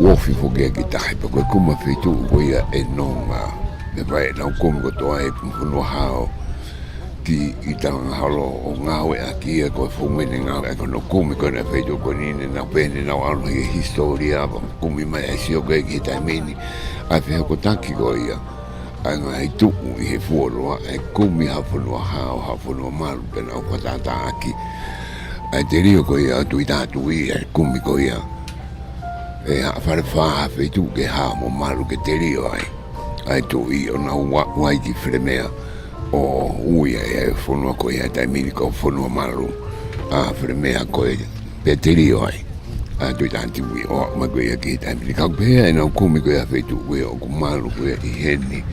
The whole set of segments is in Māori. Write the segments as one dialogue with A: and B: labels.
A: wofi foge ki tahe pa koe kuma whetu koia e nonga me vai nau komi kotoa e pumpunua hao ki i Talangaholo o ngawe a kia koe fumene ngawe a kono komi koe na whetu koe nine na pene nau anu i historia kumi mai a sio koe ki taimeni a wheha ko taki koia a ngā i tuku i he fuoroa e kumi hapunua hao hapunua maru pena o patata aki a te rio koia tuitatu i e kumi koia e a wharewha whetu ke hao mo maru ke te rio ai tu i o nau wai ki whremea o uia e whanua koe e taimini ko whanua maru a whremea koe pe te rio ai a tui tanti ui o ma koe e ki taimini kau pēa e nau kumi koe a whetu koe o ku maru koe i heni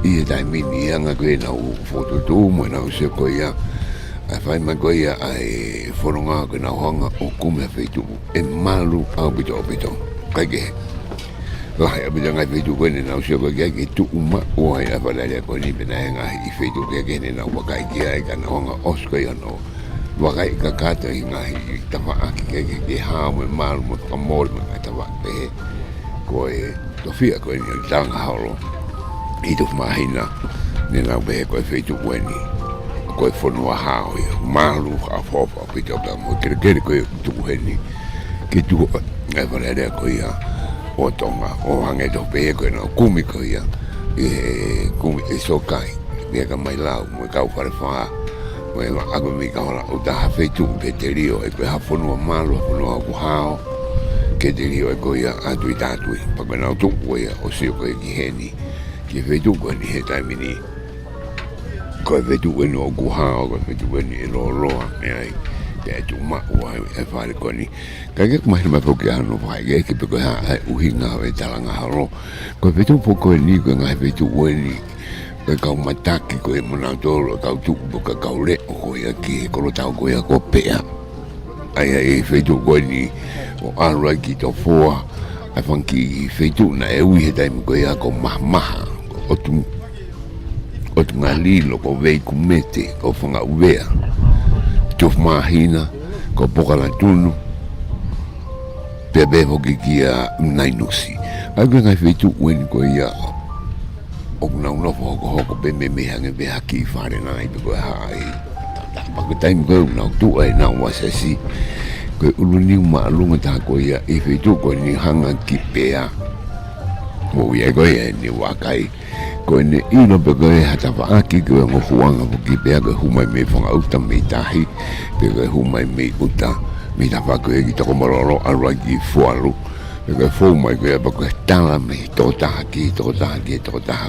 A: i e taimini i anga koe nau whototu mo nau se koe a whai ma koe a e whanunga koe nau hanga o kumi a whetu e maru au pito o pito kai ke Lai a bida ngai whetu koe ne nau se koe kia ki tu uma o ai a whalaria koe ni pena e ngahi i whetu kia ke ne nau wakai kia e ka nau hanga osko i ano wakai ka kata i ngahi i tawa aki kia ke hao me maru mo whakamori me kai tawa pehe koe tofia koe ni o Talangaholo i tu mahina ne nau pehe koe whetu koe ni koe whanua hao i maru a whopa pita o ka mo kere koe tuku heni ki tuku e whalaria koe ia o Tonga o hange to pe ko no kumi ko ia e kumi e sokai pe ka mai lau mo ka fare fa mo e ago mi ka ora o ta fe tu pe te rio e pe hafonu malo hafonu ku hao ke te rio e ko ia a tuita tu pa ko no tu ko ia o si ko ki heni ki fe tu ko ni he ta mini ko fe tu no ku hao ko fe tu ni lo ai te tu ma wa e fare ko ni ka ke mai ma ko ke ano vai ke pe ko ha u hinga e Talangaholo ko pe tu po ni ko ngai pe tu ni e ka mataki ko e mona tolo ka tu ka ka le ko ya ki ko lo tau ko ya ko pe ai fe tu ko ni o ara ki to fo a fanki fe tu na e u he dai ko ya ko mama o tu ngalilo ko ve ku mete ko fanga uvea Tuf mahina ko poka la tunu bebe hoki kia nainusi aga ngai fetu wen ko ia o na no hoko be me hange be haki fare nai ko hai pa ko time go na tu ai na wasasi ko uluni ma lunga ta ko ia e fetu ko ni hanga ki pea mo ia ko ia ni wakai ko ne ino pe ko e hata pa aki ko ngo huanga po ki pe ko humai me fonga uta me tahi pe ko humai me uta me ta pa ko e ki to mororo alwa ki fualu pe ko fo mai ko pa ko tala me to ta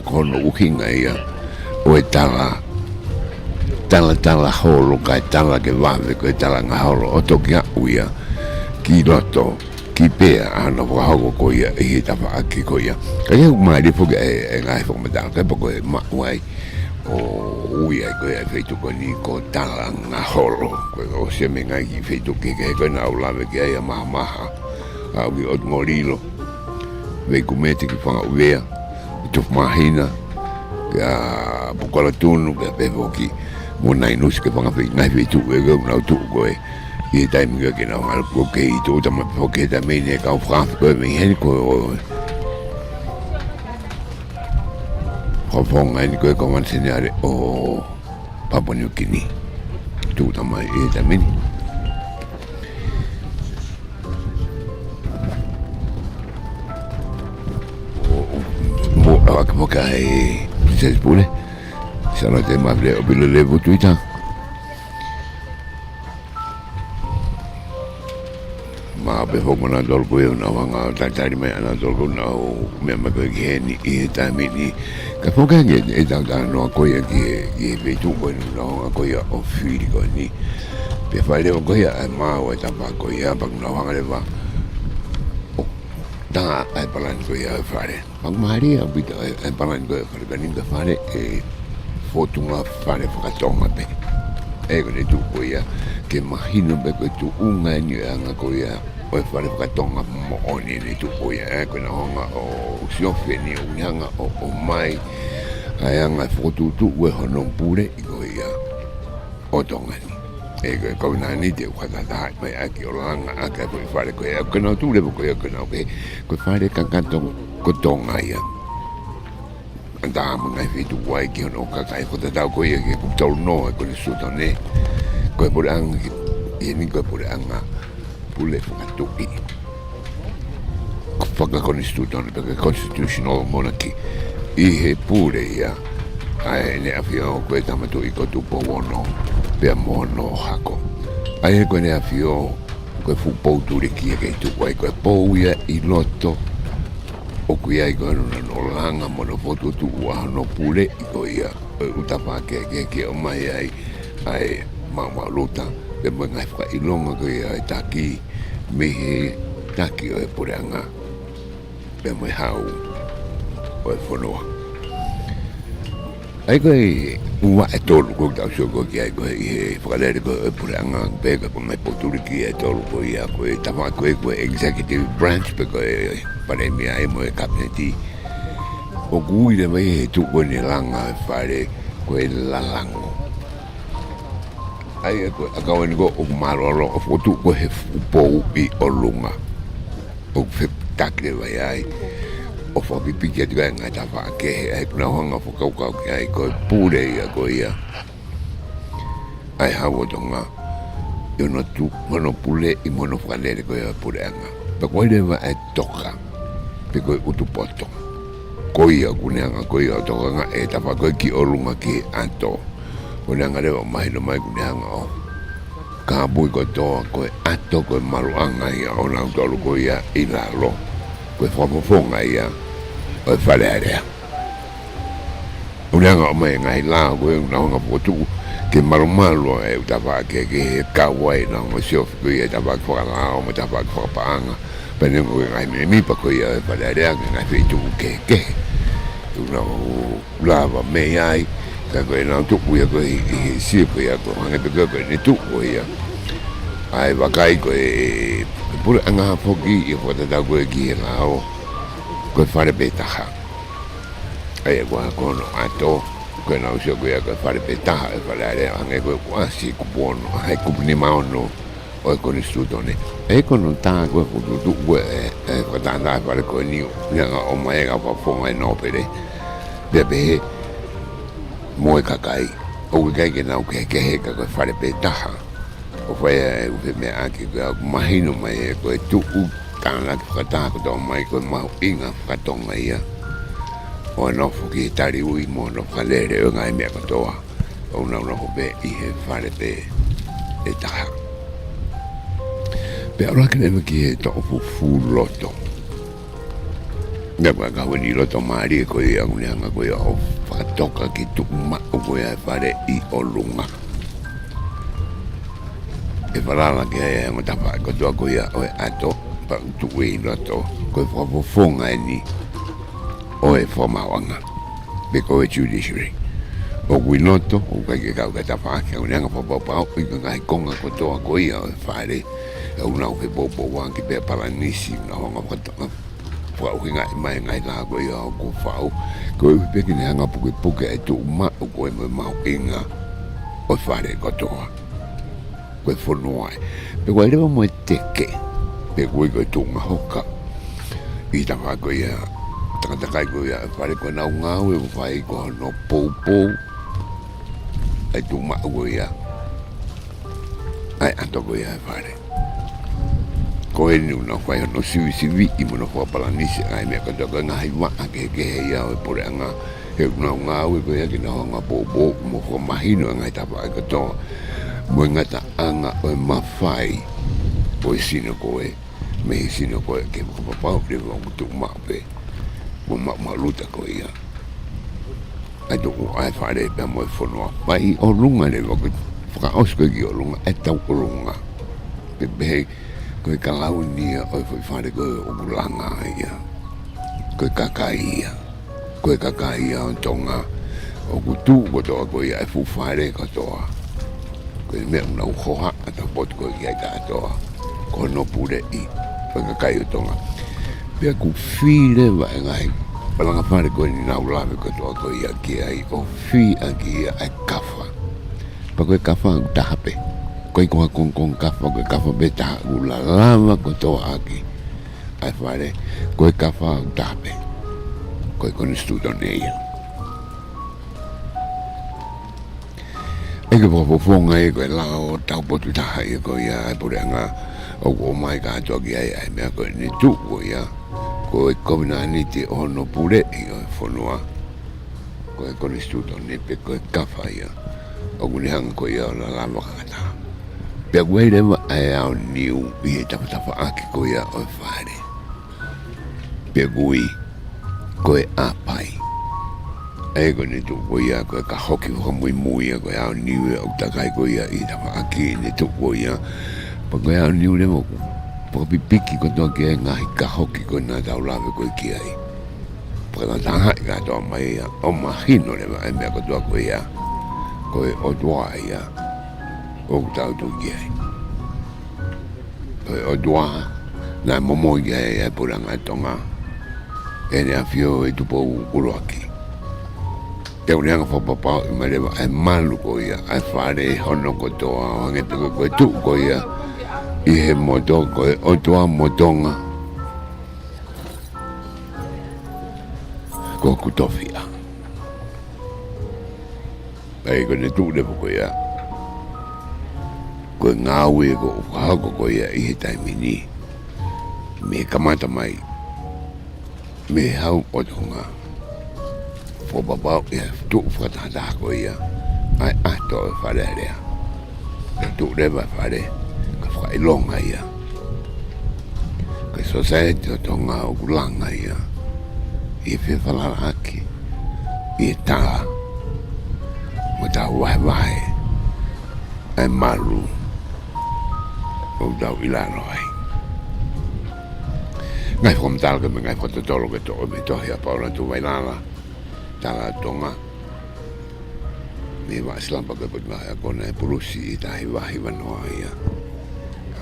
A: ko no ukinga ia o e tala holo ka tala ke vave ko Talangaholo o to kia uia ki roto ki pea ano ko hago ko ia e ta pa aki ko ia ka ia mai de foga e ngai fo mata ka po ko ma wai o uia ko ia feito ko ni ko Talangaholo ko o se me ngai feito ke ko na ula ve ke ia mama a wi od morilo ve kumete ki fanga uia tu mahina ka po ko la tunu ke pe ki mo nai no se ke fanga fe ngai feito e go na tu ko e dai mi ke na mal ko ke to ta ma ko ke da me ne ka fra ko me hen ko fonga ni ko ko man segnare o Papua New Guinea tu ta ma e da me mo a ka e se spune Salote Mafile'o Pilolevu Tuita ma be ho mona dol ko na wanga tatari me ana dol ko na me ma ko geni e tamini ka foka nge e da no ko ye ki be tu ko no ko ya o fili ko ni be fale ko ya ma wa ta ba ko ya ba no wanga le ba da ai palan ko ya fare mag maria bi da ai palan ko fare ka ni da fare e fortuna fare Fakatu'i be e ko ni tu ko ya ke mahino be ko tu unga ni anga ko ya o fare Tonga mo oni ni tu ko ya ko na honga o siofe ni unga o mai ai anga fotu tu we hono pure i ko ya o Tonga ni ko na ni te kwa ta mai aki o langa aka ko fare ko e ko no tu le ko e ko no ko fare ka ko Tonga ia anda mga fitu wai ki no ka kai ko ta ko e ko tau no ko le Sutone ko Pule'anga e ni ko Pule'anga pule Fakatu'i Konisitutone perché constitutional monarchy i he pure ia ai ne afio ko tamatu ko Tupou no pe mono hako ai ko ne afio ko fu turi ki ke tu ko pou ia I loto o ku ia ko no langa mono foto Tuku'aho no pule ko ia utapa ke o mai ai mama luta pe mga fa ilonga ko ia taki me taki o Pule'anga pe mai hau o fonoa ai koe ua e tolu ko tau soko ki ai koe I whakalere koe Pule'anga peka ko mai poturi ki e tolu ko ia koe tawa koe executive branch pe koe paremia e mo e kabineti o kui le mai he tuko ni langa e whare koe lalango ai koe akaweni ko o maroro o fotu ko he upou I o lunga o fe takle vai ai o foki piki atu kai ngai tawa ke ai kuna honga whakaukau ki ai koe pure ia koe ia ai hawa tonga I ono tu mono pule I mono whakalere koe a Pule'anga pe koe lewa e toka pe koe utupoto koe ia kuneanga koe ia tokanga e tawa koe ki olunga ki ato kuneanga lewa mahino mai kuneanga o ka bui koe toa koe ato koe maruanga ia o nau tolu koe ia I lalo koe whapofonga ia o whalearea uneanga o mai ngai la koe unaonga potu ke marumalu e utapa ke kawai na o siofi koe ia tapa whakalao ma tapa whakapaanga pene koe ngai mipa koe ia whalearea ngai whitu ke unau lava mei ai ka koe nau tuku ia koe I sipo ia koe hange peke koe ne tuku ia ai wakai koe Pule'anga foki I whatatau koe ki lao koe whare petaha ai e koe kono ato koe nau sio koe koe whare petaha e whalearea hange koe kuasi kupono hai kupuni maono o Konisitutone e kono tā koe kututu koe e whatata whare koe niu nianga o mai ka whafonga I nopere pepe moe kakai o kai ke nau ke heka koe whare petaha o whaia e upe mea aki koe mahino mai e koe tuku tāna ki whakatako tō mai koe mahu inga whakatonga ia o e nofo ki tari ui mo no whakalere o ngai mea katoa o nau nofo pe I he whare pe e taha pe aura ki nema ki he tō fufu loto Nga koe kaweni loto maari e koe ia kuneanga koe o whakatoka ki tuku mako koe e whare I o lunga e whalala ki hea hea matapa ko toa koe ia o e ato pa tuku I loto koe whapofonga e ni o e whamawanga pe koe judiciary o kui loto o kai ke kau katapa aki au neanga whapapau I ka ngai konga ko toa koe ia o e whare e unau pe popo wangi pe paranisi una honga whatonga whauhinga I mai ngai la koe ia o ko whau koe peki ne hanga puke e tu mao koe mo mau inga o whare ko toa koe whanua pe koe rewa mo e teke pe koe koe Tongahoka I tawa koe ia takatakai koe ia whare koe nau ngau e whai koe no pou e tu mao koe ia ai anto koe ia whare koe ni una whai no siwi I mono whapalanisi ai mea katoa koe ngahi waa ke ia o e Pule'anga he unau ngau e koe ia ki na honga pou mo whamahino ngai tapa ai katoa mo ngata anga o mawhai o sino koe me sino koe ke papapau le o tu mape mo maluta koe ia ai tuku ai whare pe mo whanua pai o lunga le o whakaosko ki o lunga e tau o lunga pe koe kalau nia o whare koe o Pule'anga ia koe kakai ia o Tonga o kutu kotoa koe ia e whare kotoa koe mea una uhoha ata potu koe kia ka atoa kono pure I whakakai o Tonga pia ku while wa e ngai palanga whare koe ni nau lawe kotoa koe ia ki ai o whi a ki ia e kawha pa koe kawha au tahape Koe koha kong kafa, koe kafa beta Ulukalala Koto'a aki. Ai whare, koe kafa au tape. Koe Konisitutone ia. Eke whapofonga e koe lao tau potu taha ia koe ia ai Pule'anga o mai katoa ki ai mea koe ni tuku ia. Koe komina niti ono Pule'i koe whanua. Koe Konisitutone pe koe kafa ia. O kunihanga koe ia o la lama kakata. Pea koe rewa ai au niu i he tapatafa aki koe ia o whare. Pea koe apai. E koe ni tuku ia koe ka hoki waka mui ia koe au niu e au takai koe ia i tafa aki ni tuku ia. Pa koe au niu rewa paka pipiki koe toa kia ngahi ka hoki koe nā tau lawe koe kia i. Paka tā hai katoa mai ia o mahino rewa e mea koe toa koe ia. Koe o toa ia o tau tu kia i. Koe o toa nā momo kia i e Pule'anga Tonga. E ne a whio e Tupou uroaki. Te uneanga whapapau i marewa ai malu ko ia, ai whare hono ko toa, hange te koe tuk ko ia, i he moto koe o toa motonga. Ko kutofia. Ai ko ne tuk lepo ko ia. Koe ngāwe ko ukahako ko ia i he taimini. Me kamata mai. Me hau o tonga. Po babau ia tuk whakatata ko ia. Ai ato e whare rea. Ka tuk rewa whare. Ka whakailonga ia. Ka society o tonga o kulanga ia. I whiwhalala aki. I tā. Mo tā wahe. Ai maru. O tau ilano ai. Ngai whakamtala me ngai whatatolo ke to'o me tohi a paula tu wailala. Tala Tonga. Me wa slampa ke put mai kona e purusi i tahi wahi wanoa ia.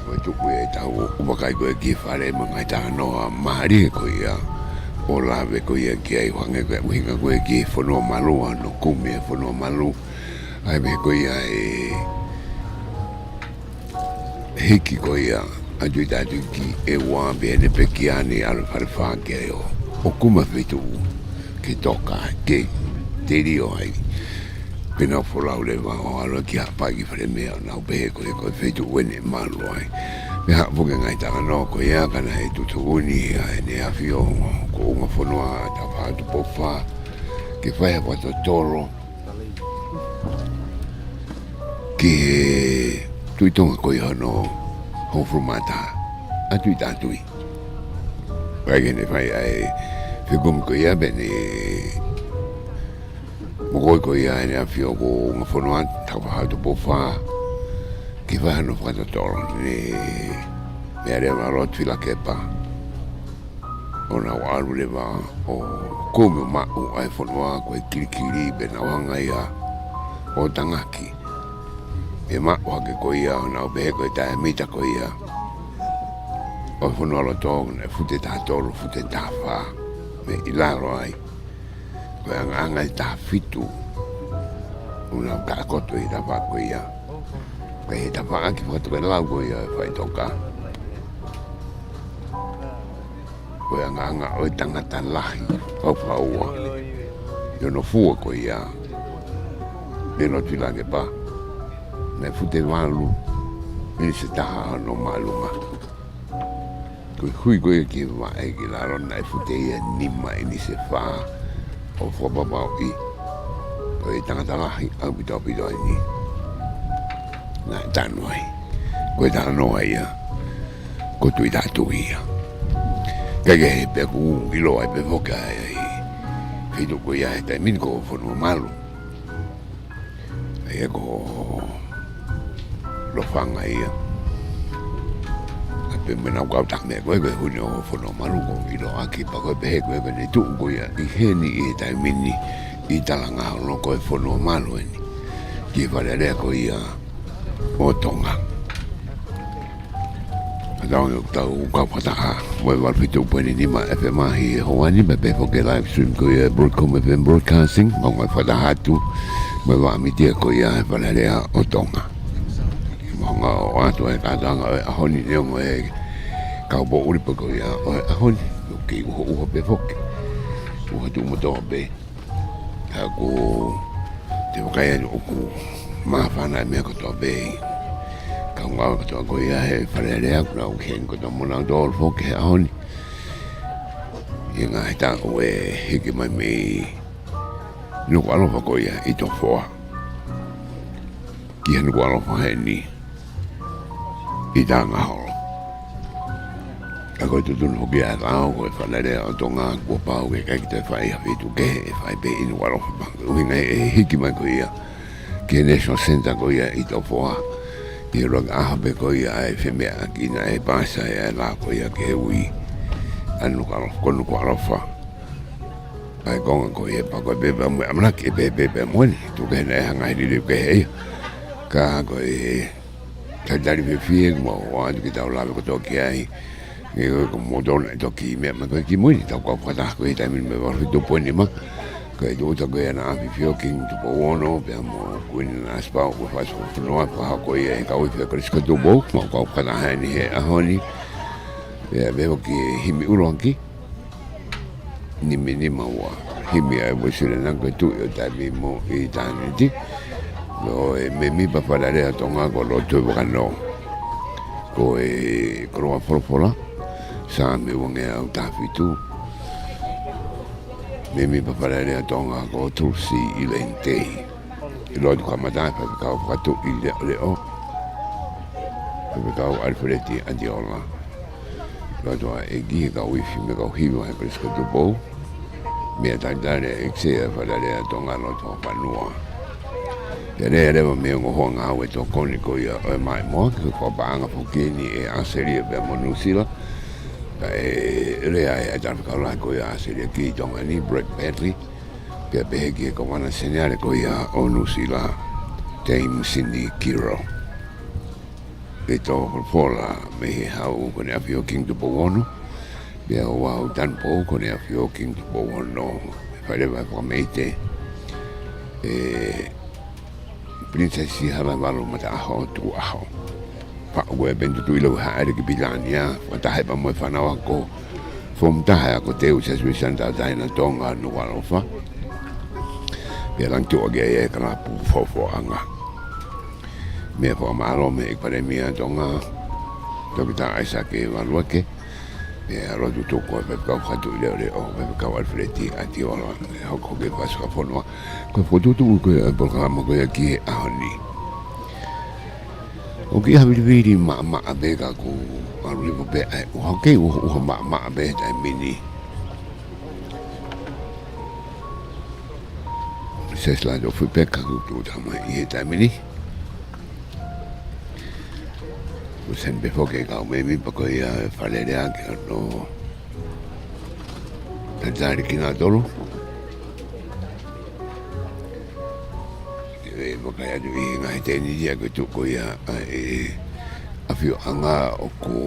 A: Koe tuku e tau upakai koe ki whare mangai taha noa mahari ko ia. O lawe ko ia ki ai wange koe uhinga koe ki whanua malu ano kumi e whanua malu. Ai me ko ia e hiki ko ia. Aju tatu ki e wā bene peki ane alu wharewha ke o kuma whitu ki toka ke te rio ai. Pena wholau lewa o alo ki hapa ki whare mea nau pehe ko e koe whitu wene malu ai. Me hapuke ngai taka no ko ea kana he tutuuni ai ne awhi o ko unga whanua ta whātu pofa ke whaia pato toro ke tuitonga koe hono Hofru mata, Tuita. Bagi ni fai ai, figum ko ia bene, mokoi ko ia ni afio ko ngafonoan tawa hatu pofa, kifa no fata toro ni me are marot fila kepa, ona waru leva o komo ma o ai fonoa ko kirikiri bena wanga ia o tangaki. E mak wake ko ia na obehe ko tae mita ko ia. O whanua lo tōng na fute tā toro, fute tā whā. Me ilaro ai. Ko anga i tā whitu. Una ka koto i tā whā ko ia. Ko he tā whā ki whakatu kai lau ko ia whai toka. Ko anga o i tangata lahi. Au whaua. Yono fua ko ia. Neno tila ke pa. Me fute walu, me se taha no maluma. Koe hui koe ki wae ki laro na fute ia nima ini se wha o whapapau i. Koe tangata lahi au pito ini. Nā tanu ai. Koe taha noa ia. Ko tuita ia. Kage he pe ku ilo ai pe voka ai. Whitu koe ia he tai min ko whanua malu. Ai ko lo whanga ia. Ape mena ukau tak mea koe koe huni o whanau malu ko ilo aki pa koe pehe koe bene tuu koe ia i heni i tai mini i Talangaholo koe whanau malu eni. Ki whare koe ia o Tonga. Ataongi o tau ukau pataha moe walpitu pwene nima efe mahi e hoani me peho ke live stream koe ia BroadCom FM Broadcasting maungai pataha tu moe wa amitia koe ia e whare o Tonga. tonga o atu e Katoanga e ahoni neongo e kaupo Ulukalala ia o e ahoni ki uho pe foke uho tu motoa pe haku te wakaya uku mawhana mea kotoa pe kaunga kotoa ko ia he wharerea kuna u ken kotoa mona dōr foke he ahoni i ngā he tāko e hiki mai me Nuku'alofa ko ia i tō whoa ki he Nuku'alofa he ni i Talangaholo ka koe tutunu hoki a tāo koe whanerea o Tonga kua pāu ke kai ki te whai hawhitu ke he whai pe i Nuku'alofa panga uhinga e hiki mai ko ia ki he National Centre ko ia i tō whoa i roga aha pe ko ia e whemea ki na e pāsa e la ko ia ke he ui a Nuku'alofa ai konga ko e pa ko be ba mo amna ke be mo ni tu ke na hanga ni ke he ka ko e ka dari be fie mo wa ki ta la ko to ki ai ni ko mo don to ki me ma ko ki mo ni ta ko pa ta ko e ta mi me va tu po ni ma ko e do to ko na fi fio ki tu po wono be mo ko ni na spa ko fa so no pa ko e ka o fi ko ris ko tu bo mo ko pa na ha ni he a honi be ki himi uronki ni minima wa himi ai wasile nanga tu yo tabi mo I taniti no me mi pa falare a Tonga ko lo tu bokano ko e kroa forofola sa me wonge au tafitu me mi pa falare a Tonga ko tu si ilente lo di kamata pa ka Fakatu'i leo pa ka alfredi andiola lo do e gi ka wifi me ka hiwa e presko Tupou mea taitare exea whalare a Tonga no tō whanua. Te rea rewa mea ngohonga au e tō koni ko ia o e mai moa, ki ko paanga fukini e aseria pe monusila, ka e rea e atarwhakaulai ko ia aseria ki Tonga ni, Break Battery, pe pehe ki e kawana seneare ko ia o nusila, Dame Cindy Kiro. Pe tō whalfola me he hau kone awhio King Tupou ono, Pea o wau tanpo kone a whio King Tupou ono wharewa whameite Princess Halaevalu Tuku'aho Tuku'aho whaue bentu tuilau haere ki Pilania whatahe pa moe whanawa ko whomtahe ako teu Sesquicentennial na Tonga Nuku'alofa Pea lang tua ge e kalapu Pule'anga Mea whamaro me ekparemia Tonga Tokita aisake waluake Pea rotu toko e pepekau Fakatu'i leo pepekau alfredi ati ola hoko ke pasaka whanua koe whotutu koe e polkama koe ki e ahoni o ki hawiriwiri maa beka ku arulipo pe ai uha kei uha maa be tai mini Lātūfuipeka ku tūtama I he tai mini Sen pe foke kau memi pa ko ia whalerea ki ano tatari ki ngā tolo e mokai atu I ngā he tēni ia ko tuko ia a whio anga o ku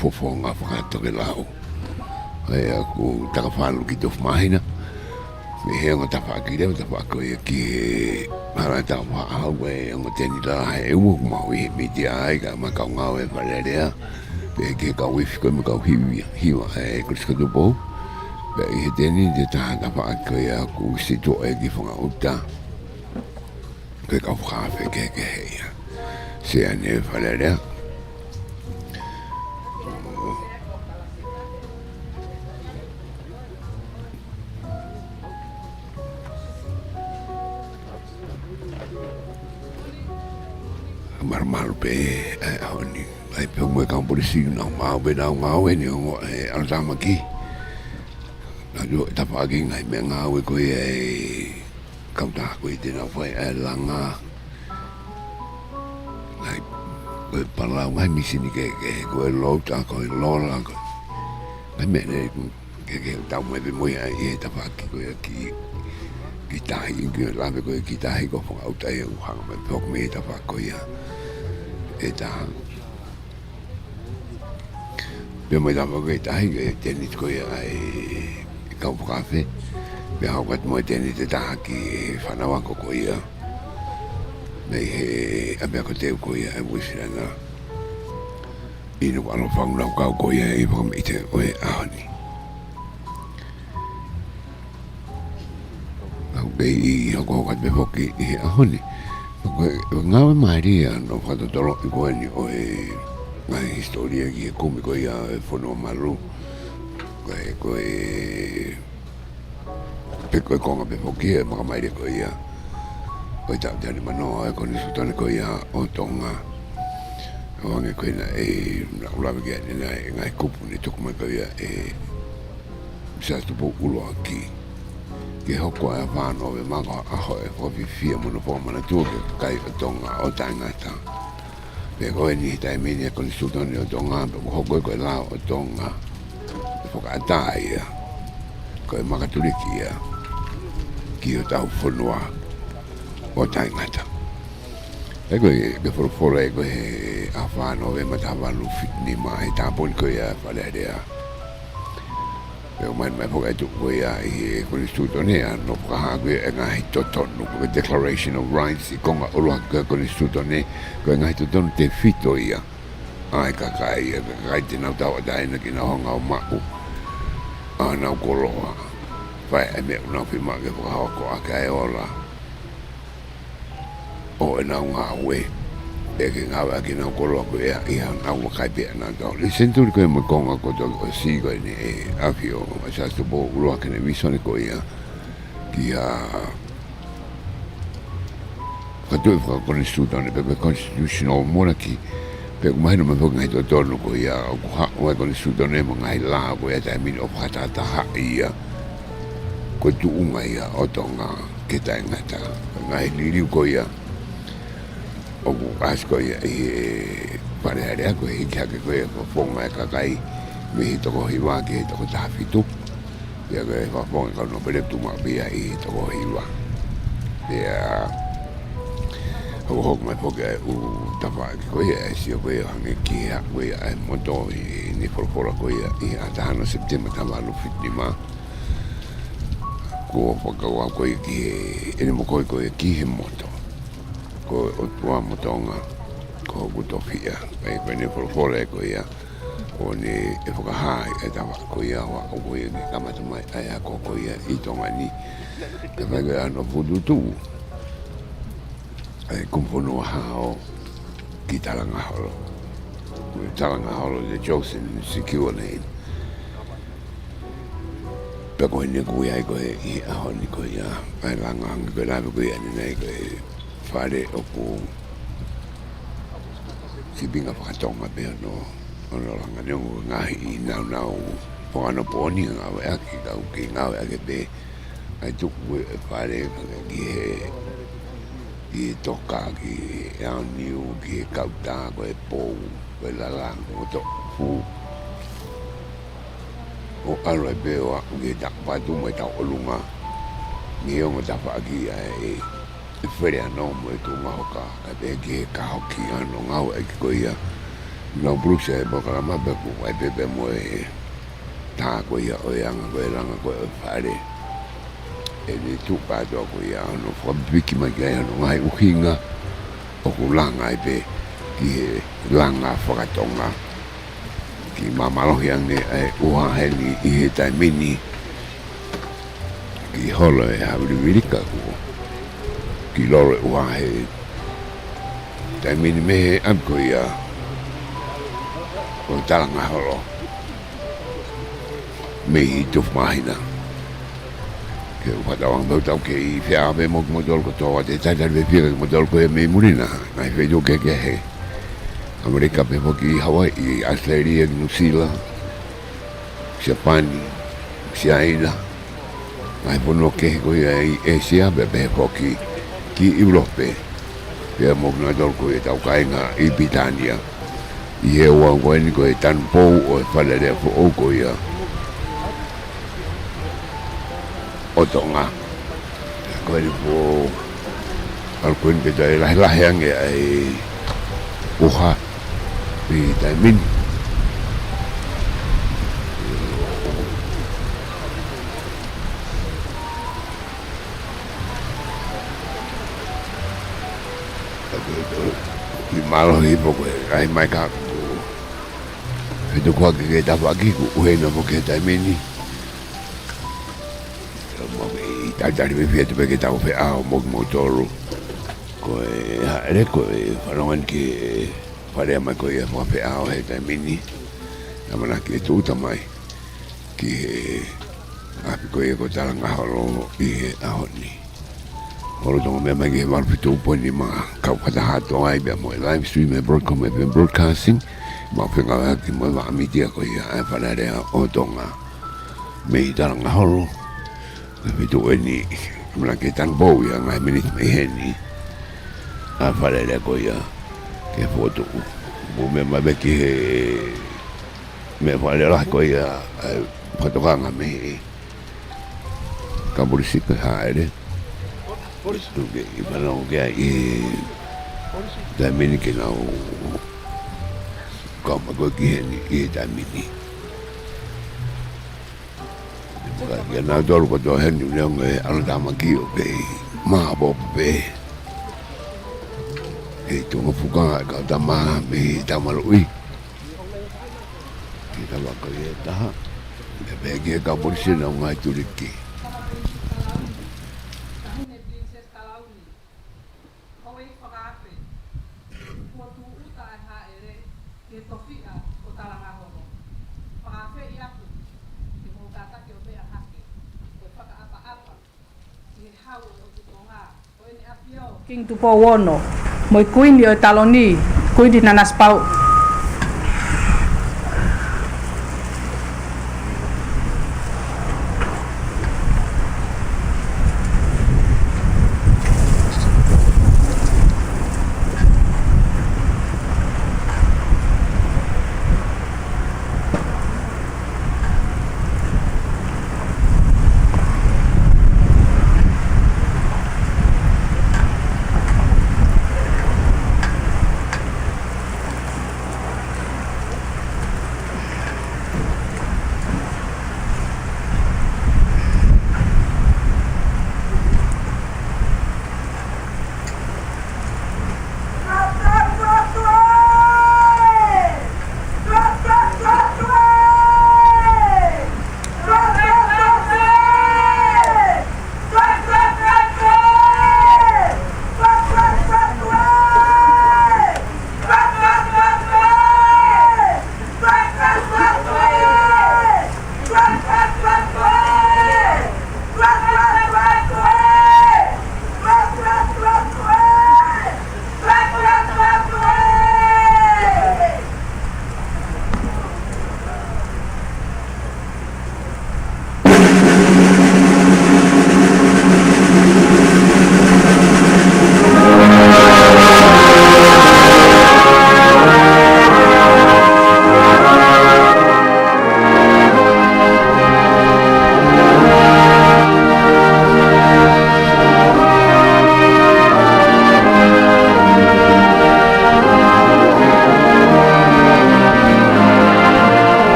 A: fofo ngā whakatoke lau e a ku takawhalu ki tofu mahina me he anga tawhaki reo tawhako ia ki Hara tau hau e ang tēni la he ua kumau I he miti ai ka makau ngau e whalerea pe ke kau wifi koe makau hiwa e kuriska Tupou pe I he tēni te taha tawhako ia ku sito e ki whanga uta koe kau whawhe ke heia se ane whalerea Maru pe ahoni ai pe mo ka polisi na mau be na mau e ni o al tama ki na jo ta pagi ngai me ngau ko e ka ta ko I na foi e langa ai ko parla mai mi sini ke ko e lo ta ko e lo la ko ai me ne ke ta mo be mo ai ta pagi ko ki kita ki la be ko kita ko fo au ta e u hang me pok me ta pa ko ia eta be mo da ko ta e tenit ko ia ai ka u cafe be ha ko mo tenit ta ki fa na wa ko ia Nei he amea ko teo ko ia e wisiranga. I Nuku'alofa nau kau ko ia i whakamite o e ahoni. Au kei i hoko hokat me hoki i he ahoni. Ngawe maria no whatotoro i koe ni o e ngai historia ki e kumi ko ia e whanua maru. Ko e peko e konga me hoki e makamaire ko ia. Ko tau tani manoa e Konisitutone ko ia o Tonga. O ange koe na e ulawe kia ni ngai kupu ni tukuma ko ia e sa Tupou uloa ki. Ke hoko e whāno e manga aho e whawhiwhia muna pōmana tua ke kai o Tonga o tangata. Pe koe ni hitai mini e Konisitutone o Tonga, pe ko hoko e koe lao o Tonga. E whakaataa ia. Koe makaturiki ia. Ki o tau whanua. O tangata. E koe ke whorofora e koe he a whāno e Halaevalu fitni ma he tāponi koe a whalearea. E o mai whaka e tuku ia i he Konisitutone a no whakaha koe e ngahi totonu koe Declaration of Rights i konga oroa koe Konisitutone koe ngahi totonu te fito ia. Ai kakai e kakai te nau tau ataina ki na honga o mau. A nau koroa. Whai e me unau whima ke whakahawa ko a kai ola. O e nau ngā ue. E ke ngāwe aki nau koroa ko ea iha nau wakai pia nā tau. I senturi koe mo konga ko tō o si koe ni e awhi o sa Tupou uloa kene visone ko ia. Ki a Fakatu'i whaka Konisitutone pe constitutional monarchy. Pe kumahino me whaka ngai tō tōnu ko ia. O kuha o e Konisitutone mo ngai lā ko ea tai mini o whakatata ia. Ko tuunga ia o Tonga ke tai ngata. Ngai liriu ko ia. O ku asko ia i parearea koe i kia ke koe whaponga e kakai me hi toko hiwa ki hi toko tāwhitu. Ia koe whaponga kau no pere tuma pia i hi toko hiwa. Ia hoko hoko mai poke u tapa ki koe e sio koe hange ki hea koe e moto i ni porpora koe i atahana September Halaevalu fitima. Ko whakaua koe ki he ene mo koe ki he moto. Ko o tua motonga ko kutofia ai koe ne porpora e koe ia o ne e whakahai e tawa koe ia wa o koe ne kamata mai ai a koe ia i Tonga ni e whaike ano pututu ai kumponua hao ki Talangaholo Talangaholo the chosen secure lane pe koe ne koe ai koe i aho ni koe ia ai langang koe lawe koe ia ni nei koe whare o ku si binga whakatonga pia no ono langa neongo ngahi i nau pōngano pōni ngawe aki kau ki ngawe ake pe ai tuku e whare ki he toka ki e aoniu ki he kauta ko e pou ko e lalang o to fu o alo e pe o aku ki he takpatu mo e tau olunga ni ongo tapa aki ai e where anō mo e tūnga hoka e pe ki he kahoki ano ngau e ki koe ia nau brusa e bokarama beku e pepe mo e tā koe ia o e anga koe langa koe o whare e ni tūpātua koe ia ano whakapiki mai ki ai ano ngai uhinga o ku langa e pe ki he langa whakatonga ki mamalohi ange e uhaheni i he taimini ki holo e Haurewirika kua ki lore uahe tai mini mehe amko ia o Talangaholo mehi tuf mahina ke upatawang bautau ke i whiawe mok modol ko toa te taitarwe whiawe modol ko e me murina ngai whedo ke he Angelika pe poki Hawaii, Australia, New Zealand Japani Siaina ngai pono ke ko ia i Asia pe poki ki Europe pia mokna dol ko e tau kainga i Britania i he ua koe ni ko e Tupou o e Pilolevu o ko ia o Tonga ko e po al ko ni te la hange ai uha i taimin I malo hi po ai mai ka itu kwa ke ta pa ki ku he no po ke ta mini mo i ta ta me fiat pe ke ta fe a mo toro ko re ko falon ke pare mai ko ia mo fe a he ta mini amana ke tuta mai ki api ko ia ko Talangaholo i ahoni Oro tonga mea mai ke marpitu uponi ma kau kata hato ai bea mo live stream e BroadCom e broadcasting ma whenga waki mo wa amitia ko ia e whanarea o tonga me i Talangaholo e pitu e ni mna ke Tupou ia ngai minit me heni a whanarea ko ia ke foto mo mea mai beki he me whanarea ko ia Katoanga me kaburisika haere Porque para o que aí também que não como que e também porque na dor com o hendu não é algo aqui o que mabo be e tu não fuga que tá má me tá malui que tá lá que tá é que acabou de não vai tudo aqui
B: King Tupou wono, moi kuini o taloni, kuini Nanasipau'u.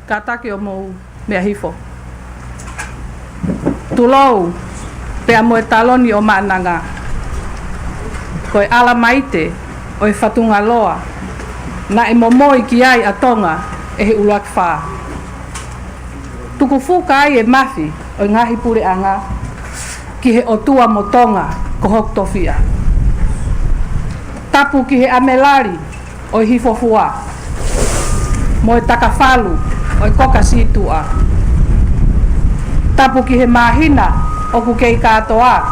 B: Kataki o mou mea hifo. Tulou pea moe taloni o maananga. Koe ala maite o e whatunga loa. Na e momoi ki ai a Tonga e he Ulukalala. Tuku'aho ai e mafi o ngahi Pule'anga ki he otua mo Tonga ko hok tofia. Tapu ki he amelari o hifo fua. Mo e takafalu o e Konisitutone. Tapu ki he mahina o ku kei Katoanga.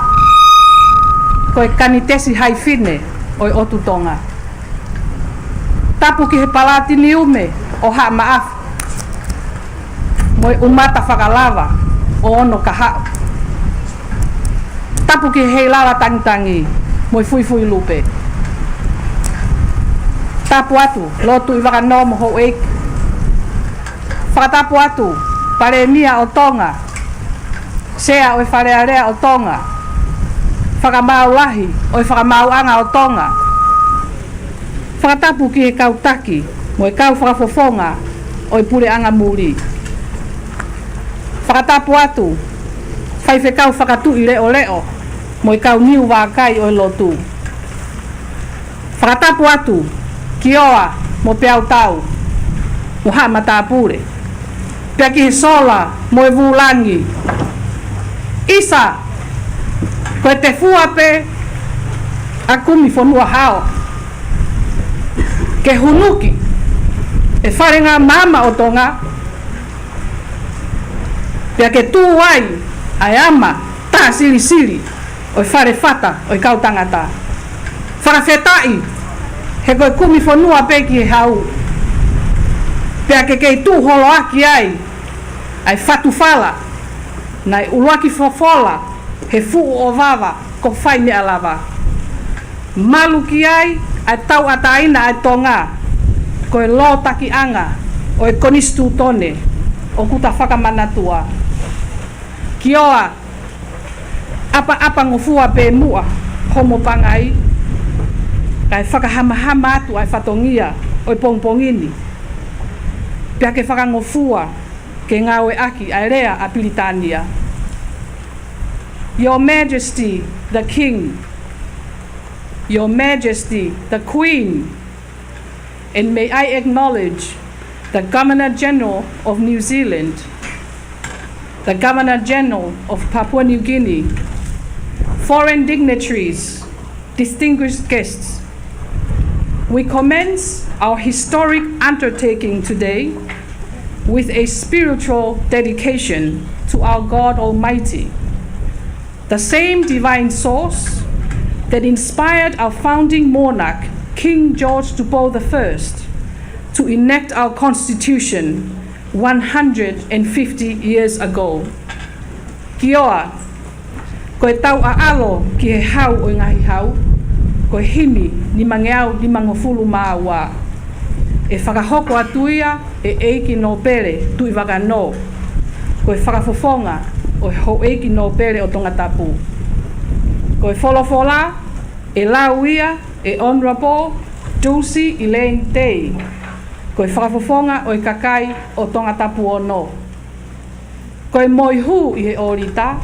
B: Ko e kanitesi haifine o e otu Tonga. Tapu ki he palatini ume o ha maafu. Moi umata whakalava o ono kahao. Tapu ki hei lala tangitangi, moi fui lupe. Tapu atu, lotu i wakano mo ho eik. Whakatapu atu, pare mia o Tonga. Sea oi wharearea o Tonga. Whakamau lahi, oi whakamau anga o Tonga. Whakatapu ki he kautaki, mo e kau whakafofonga, oi Pule'anga muri. Whakatapu atu, whaiwhekau Fakatu'i leo, mo i kau niu wākai oi lotu. Whakatapu atu, kioa mo peau tau, mo haa matapure. Pea ki he sola mo e vulangi. Isa, koe te fuape a kumi whanua hao. Ke hunuki, e wharenga mama o Tonga. Pea ke tū ai, ai ama, tā sili, oi whare whata, oi kau tangata. Wharawhetai, he koe kumi whanua pe ki he hau. Pea ke kei tū holo aki ai whatu whala, nai uluaki fofola, he fuu o wawa, ko whai mea lava. Malu ki ai tau ataina ai Tonga, koe lo taki anga, o e Konisitutone, o kuta whakamanatua. Kioa, apa ngofua pe mua, homo pangai, kai whakahama atu ai whatongia, oi pongpongini. Pea ke whakangofua, ke ngawe aki ai rea a Pilitania. Your Majesty, the King, Your Majesty, the Queen, and may I acknowledge the Governor General of New Zealand, the Governor General of Papua New Guinea, foreign dignitaries, distinguished guests. We commence our historic undertaking today with a spiritual dedication to our God Almighty, the same divine source that inspired our founding monarch, King George Tupou I, to enact our Constitution 150 years ago. Kioa, koe tau aalo ki he hau o ngahi hau, koe himi ni mangeau ni mangofulu māua. E whakahoko atuia e eiki no pere tui wakano, koe whakafofonga o ho eiki no pere o Tongatapu. Koe wholofola e lauia e Honorable Dulcie Elaine Day, koe whakafofonga o e kakai o Tongatapu ono. Koe moihu i he orita,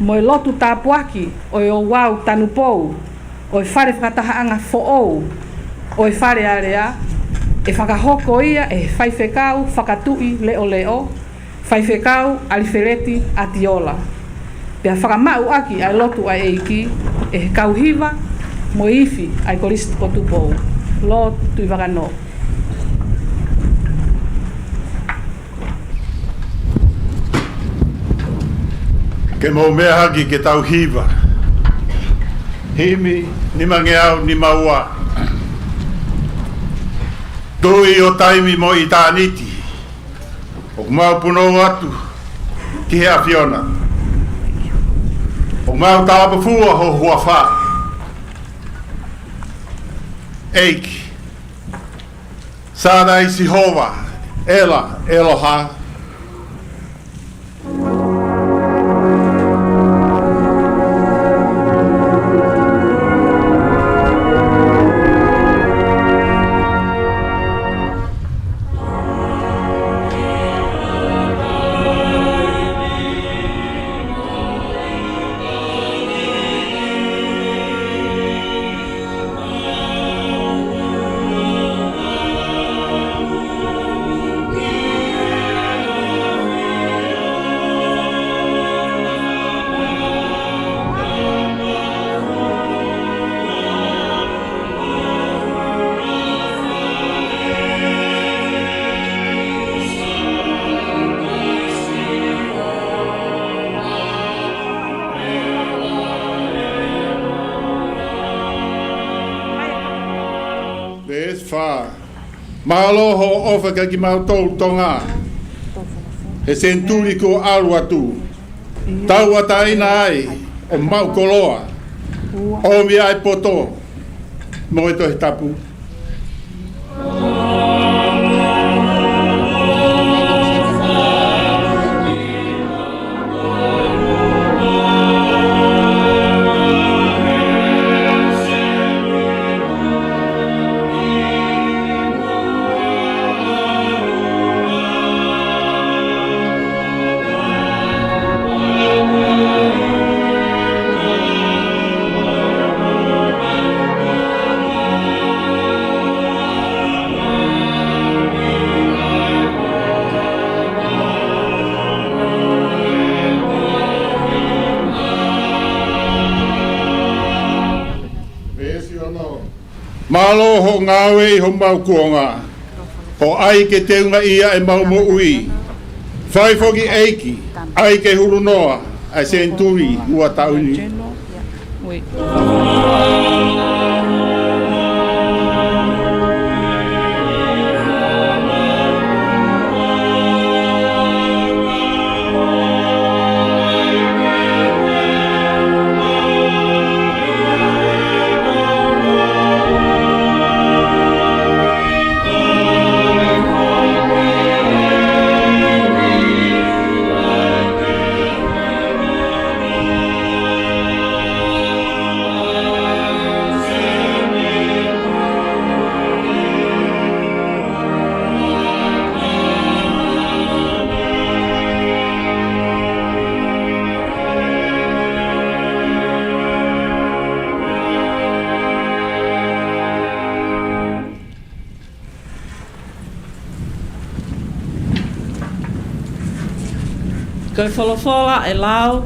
B: moe lotu tāpuaki o e o wau tanupou, o e whare whakatahaanga fo'ou, o e whare area, e whakahoko ia e whaiwhekau Fakatu'i leo, whaiwhekau alifereti atiola. Pea whakamau aki ai lotu ai eiki, e kauhiva mo iwi ai koristi ko Tupou. Lo tui wakano.
C: Ke mo mea haki ke tau hiva. Himi ni mangeau ni maua. Tui o taimi mo i tāniti. O mau punou atu ki hea whiona. O mau tāpafua ho hua wha. Eiki. Sāna isi hova. Ela, eloha. Mahalo ho ofa ka ki mau tau Tonga. he senturi ko alu atu. Tau ataina ai o mau koloa. O mi ai poto. Mo e tohi tapu. Malo ho ngawe i ho mau kuonga. Ho ai ke teunga ia e mau mo ui. Whai foki eiki, ai ke huru noa, ai senturi ua tauni.
B: Koe wholofola e lau,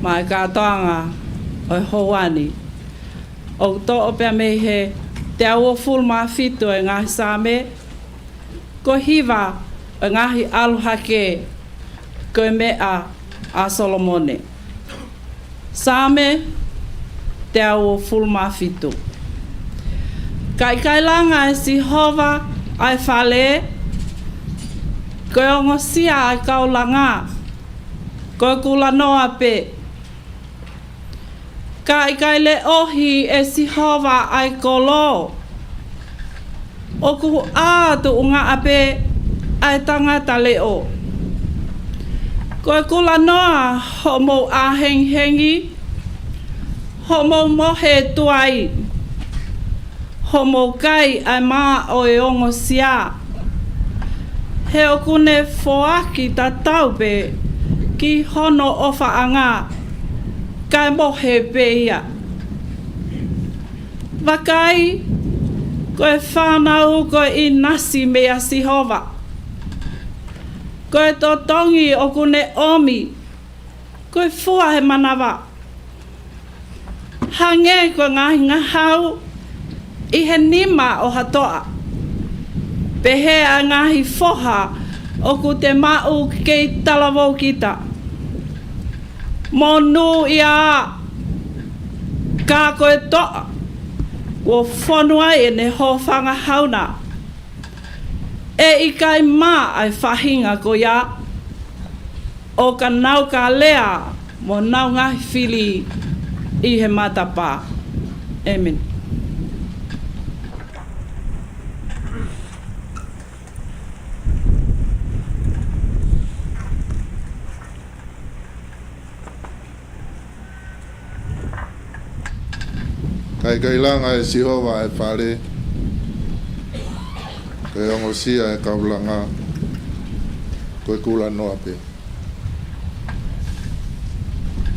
B: mai Katoanga o Houani. O to o pia me he te aua full mawhitu e ngahi same, ko hiva e ngahi aluhake koe mea a Solomone. Same te aua full mawhitu. Kai langa e si hova ai whale, koe ongo sia ai kaulanga, koe kula noa pe. Kai le ohi e si hova ai kolo. O kuhu ātu unga ape ai tangata leo. Koe kula noa homo ahenghengi, homo mohe tuai, homo kai ai maa o e ongo sia. He okune foaki ta taupe ki hono ofa anga kai mohe peia. Wakai koe whanau koe i nasi mea sihova. Koe to tongi okune omi koe fua he manawa. Hange koe ngahi ngahau i he nima o hatoa. Pehe a ngahi foha o ku te mau kei talavou kita. Monu ia ka koe toa. Wo whanua e ne ho whanga hauna. E i kai mā ai whahinga ko ia. O ka nau ka lea mo nau ngahi whili i he matapa. Amen.
D: Kai langa e sihova e whare. Kai ongo sia e kaulanga. Koe kula noa pe.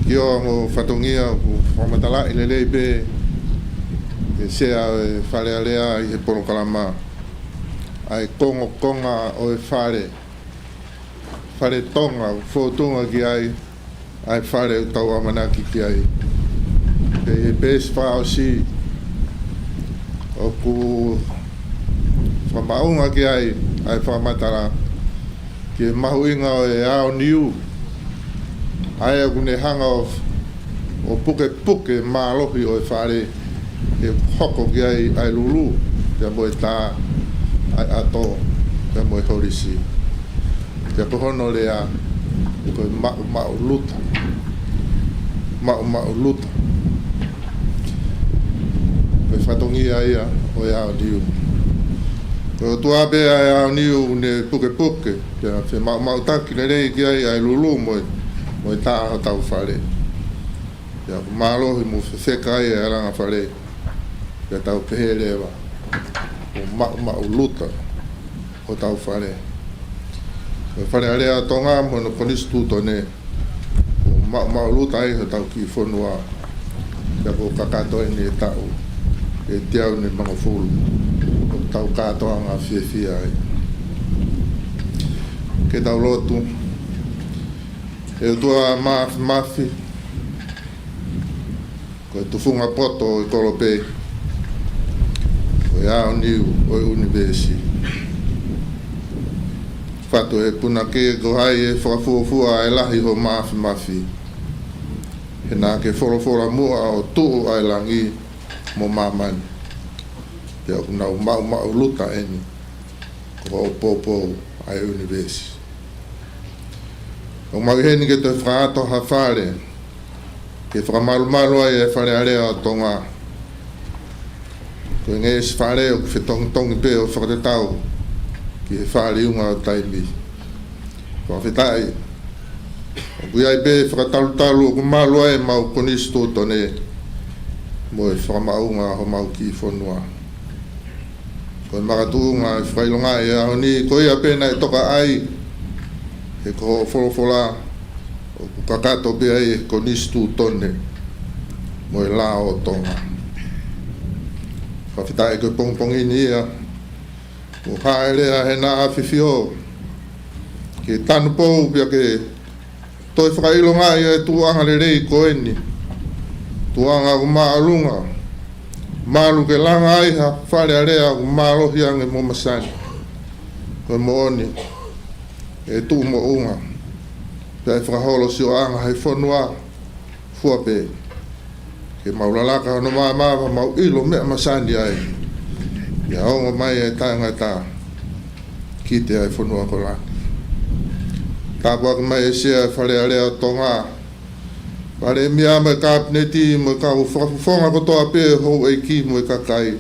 D: Kio mo whatongia o whamatala i lelei pe. E sea e whare alea i he porokalama. Ai kongo konga o e whare. Whare tonga, whotunga ki ai. Ai whare o tau amanaki ki ai. E pēs whao si o ku whamaunga ki ai whamatara ki mahu inga o e ao niu ai a kune hanga o puke mālohi o e whare e hoko ki ai lulu te moe tā ai ato te moe horisi Te kohono lea ko ma'u luta. Ma'u luta. Pe fatongia ia o ia diu. Ko tua be ia niu ne puke. Ya fe ma'u taki le rei ki ai lulu mo ta tau fare. Ya malo mo fe kai era fare. Ya tau pehelewa. O ma'u luta o tau fare. Fare alea Tonga mo no Konisitutone. Ma'u luta ai tau ki fonua. Ya ko Katoanga ni tau. E tiau ni mga fulu. O tau Katoanga fia ai. Ke tau lotu. E tua mafi. Ko tufunga poto i kolope. Ko ia niu o universi. Fatu e puna ke ko hai e whakafuafua e lahi ho mafi. He nā ke whorofora mua o tuu ai langi mo mamani. Te au nau mau luta eni. Ko o popo ai universi. O mau heni ke te whaato ha whare. Ke whakamalu ai e whare area o Tonga. Ko nge es whare o ke tongi pe o whakatetau. Ki he whare unga o taimi. Ko whetai. O kui ai pe whakatalu o kumalu ai mau Konisitutone. Mo e whakamaunga ho mau ki whonua. Ko e makatuunga e whailonga e ahoni. Ko ia pena e toka ai. He ko wholofola. O kakato pe ai e Konisitutone. Mo e la o Tonga. Whawhitai koe pongpongi ni ia. O haelea he nā awhiwhio. Ke tanu pou pia ke toi whakailonga ia e tuanga le rei ko eni. Tuanga ku maalunga. Malu ke langa aiha whare area ku maalohi ange mo masani. Koe mo oni. E tu mo unga. Pia e whakaholo si o anga hei whonua. Fuape. Ke maulalaka no maamawa mau ilo mea masani ai. Ia ongo mai e tangata. Kite ai whonua ko laki. Tāpua ki mai e sea whare area Tonga. Pare mia mai kāpineti mo ka whakafufonga ko toa pe hou e ki mo e kakai.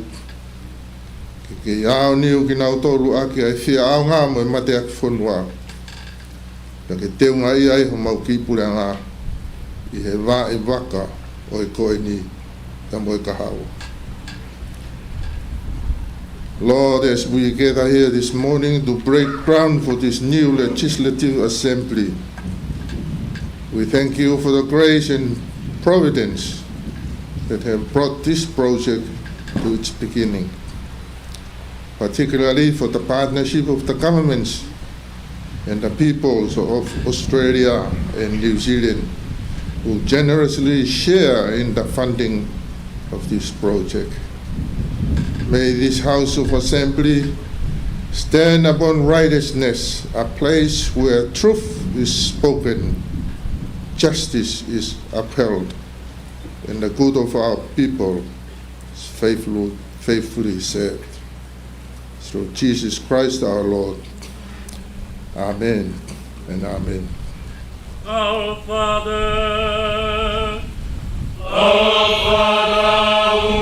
D: Ke iau niu ki nau tolu aki ai whia au ngā mo e mate aki whonua. Pia ke teunga i ai ho mau ki Pule'anga. I he wā e waka o e koe ni ta mo e kahau. Lord, as we gather here this morning to break ground for this new legislative assembly, we thank you for the grace and providence that have brought this project to its beginning, particularly for the partnership of the governments and the peoples of Australia and New Zealand who generously share in the funding of this project. May this House of Assembly stand upon righteousness, a place where truth is spoken, justice is upheld, and the good of our people is faithfully served. Through Jesus Christ our Lord. Amen and amen.
E: Our Father, who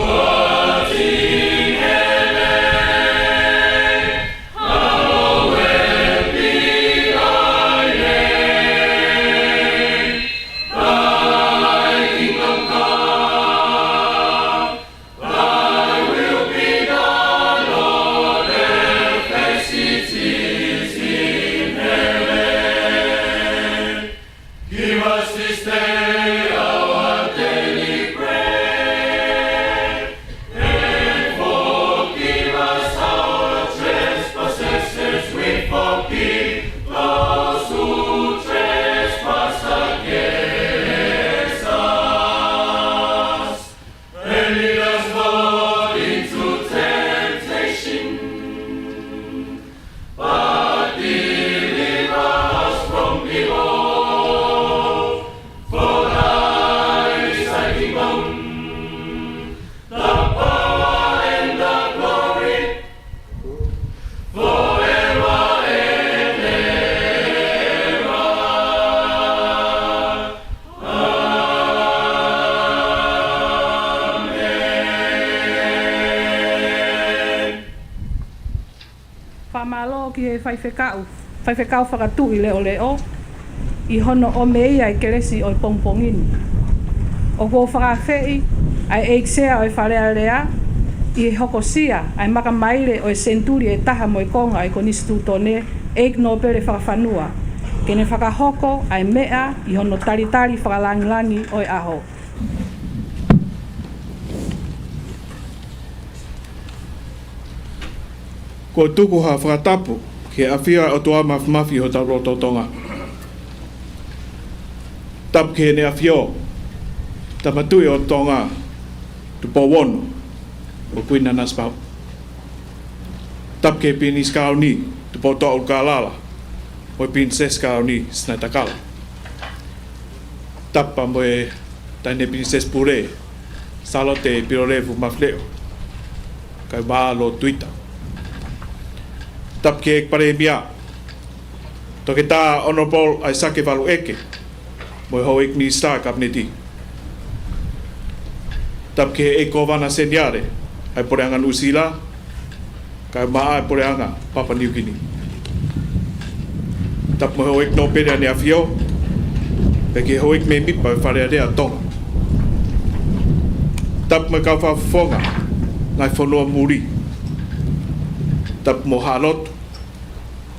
E: art in heaven, hallowed be thy name. Thy kingdom come, thy will be done on earth as it is in heaven. Give us this day our daily bread,
B: Whamalo ki he Fakatu'i. Fakatu'i leo. I hono o meia I kelesi o pongpongini. O ko whakawhei ai eiksea o whalealea I hokosia ai makamaile o senturi e taha mo I konga ai Konisitutone eik no pere whakawhanua. Kene whakahoko ai mea I hono taritari whakalangilangi o aho.
F: Ko Tuku'aho Fakatapu ke awhia o toa mafi ho tau roto Tonga. Tap ke ne awhio Tamatui o Tonga Tupou o kui Nanasipau'u. Tap ke pini Sesquicentennial Tupouto'a Ulukalala o pini Sesquicentennial Sinaitakala. Tap pa moe taine pini Sesquicentennial Salote Pilolevu Mafile'o kai lo Tuita. Tap ke preamble toke tā honorable ai Halaevalu eke mo hoik ni sta kabineti. Tap ke e kovana seniare ai Pule'anga Usila kai ai Pule'anga Papua New Guinea. Tap mo hoik no pere ane afio pe ke hoik me mipa wharearea Tonga. Tap mo kau whafonga ngai whanua muri. Tap mo halot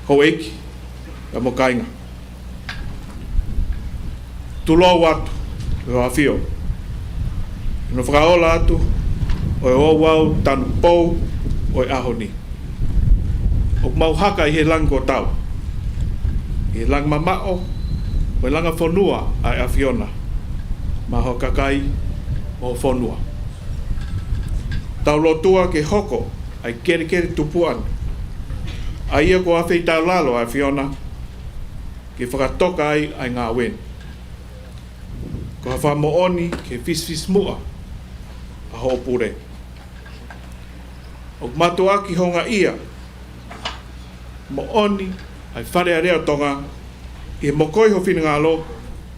F: hoiki a mo kainga. Tulo watu o afio. No whakaola atu o e wau tanu pou o e ahoni. O mau haka I he lang ko tau. I he lang mamao o e langa whanua ai afiona. Ma ho kakai o whanua. Tau lotua ke hoko ai kere tupuan. Ai ia ko awhei tau lalo ai Fiona ke whakatoka ai ngā wen. Ko hawha mooni ke fis mua a ho pure. O matua ki honga ia mooni ai whare area Tonga I mokoi ho whinangalo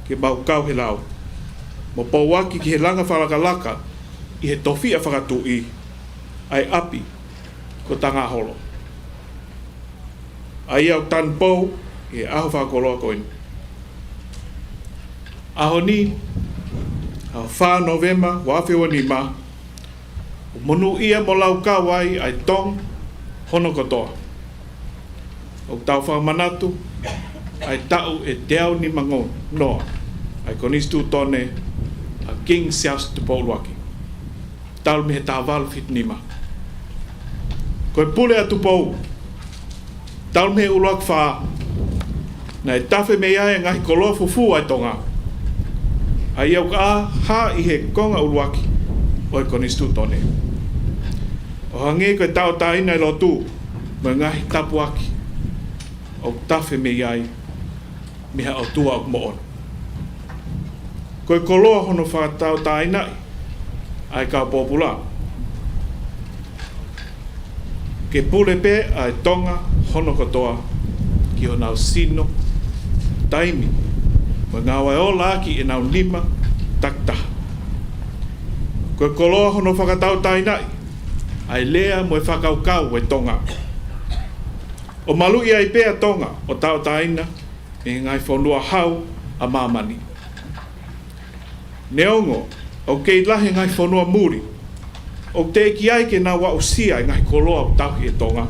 F: ke mau kau he lau. Mo pauaki ki he langa whalakalaka I he towhia Fakatu'i ai api ko Talangaholo. Ai au Tupou e aho whakoloa koin. Aho ni, au 4 November, wawhiwa ni ma, o monu ia mo lau kawai ai tong hono kotoa. O tau whamanatu, ai tau e deo ni mango noa, ai Konisitutone a King Sias Tupou. Tau me he tāwalu fit ni ma. Koe pule a Tupou, tau me uluak wha, na e tawhi me ia e ngahi koloa fufu ai Tonga. Ai au ka ha I he konga uluaki o e Konisitutone. O hange koe tau taina I lotu, me ngahi tapuaki, o tawhi me ia me ha au tua au moon. Koe koloa hono wha tau taina ai ka popula. Ke pule pe ai Tonga hono kotoa ki ho nau sino taimi ma ngā wai o laki e nau lima taktaha. Koe koloa hono whakatau tainai ai lea mo e whakaukau e Tonga. O malu I ai pea Tonga o tau taina e ngai whanua hau a mamani. Neongo o kei lahe ngai whanua muri o te ki ai ke nā wa usia ngai koloa o tau e Tonga.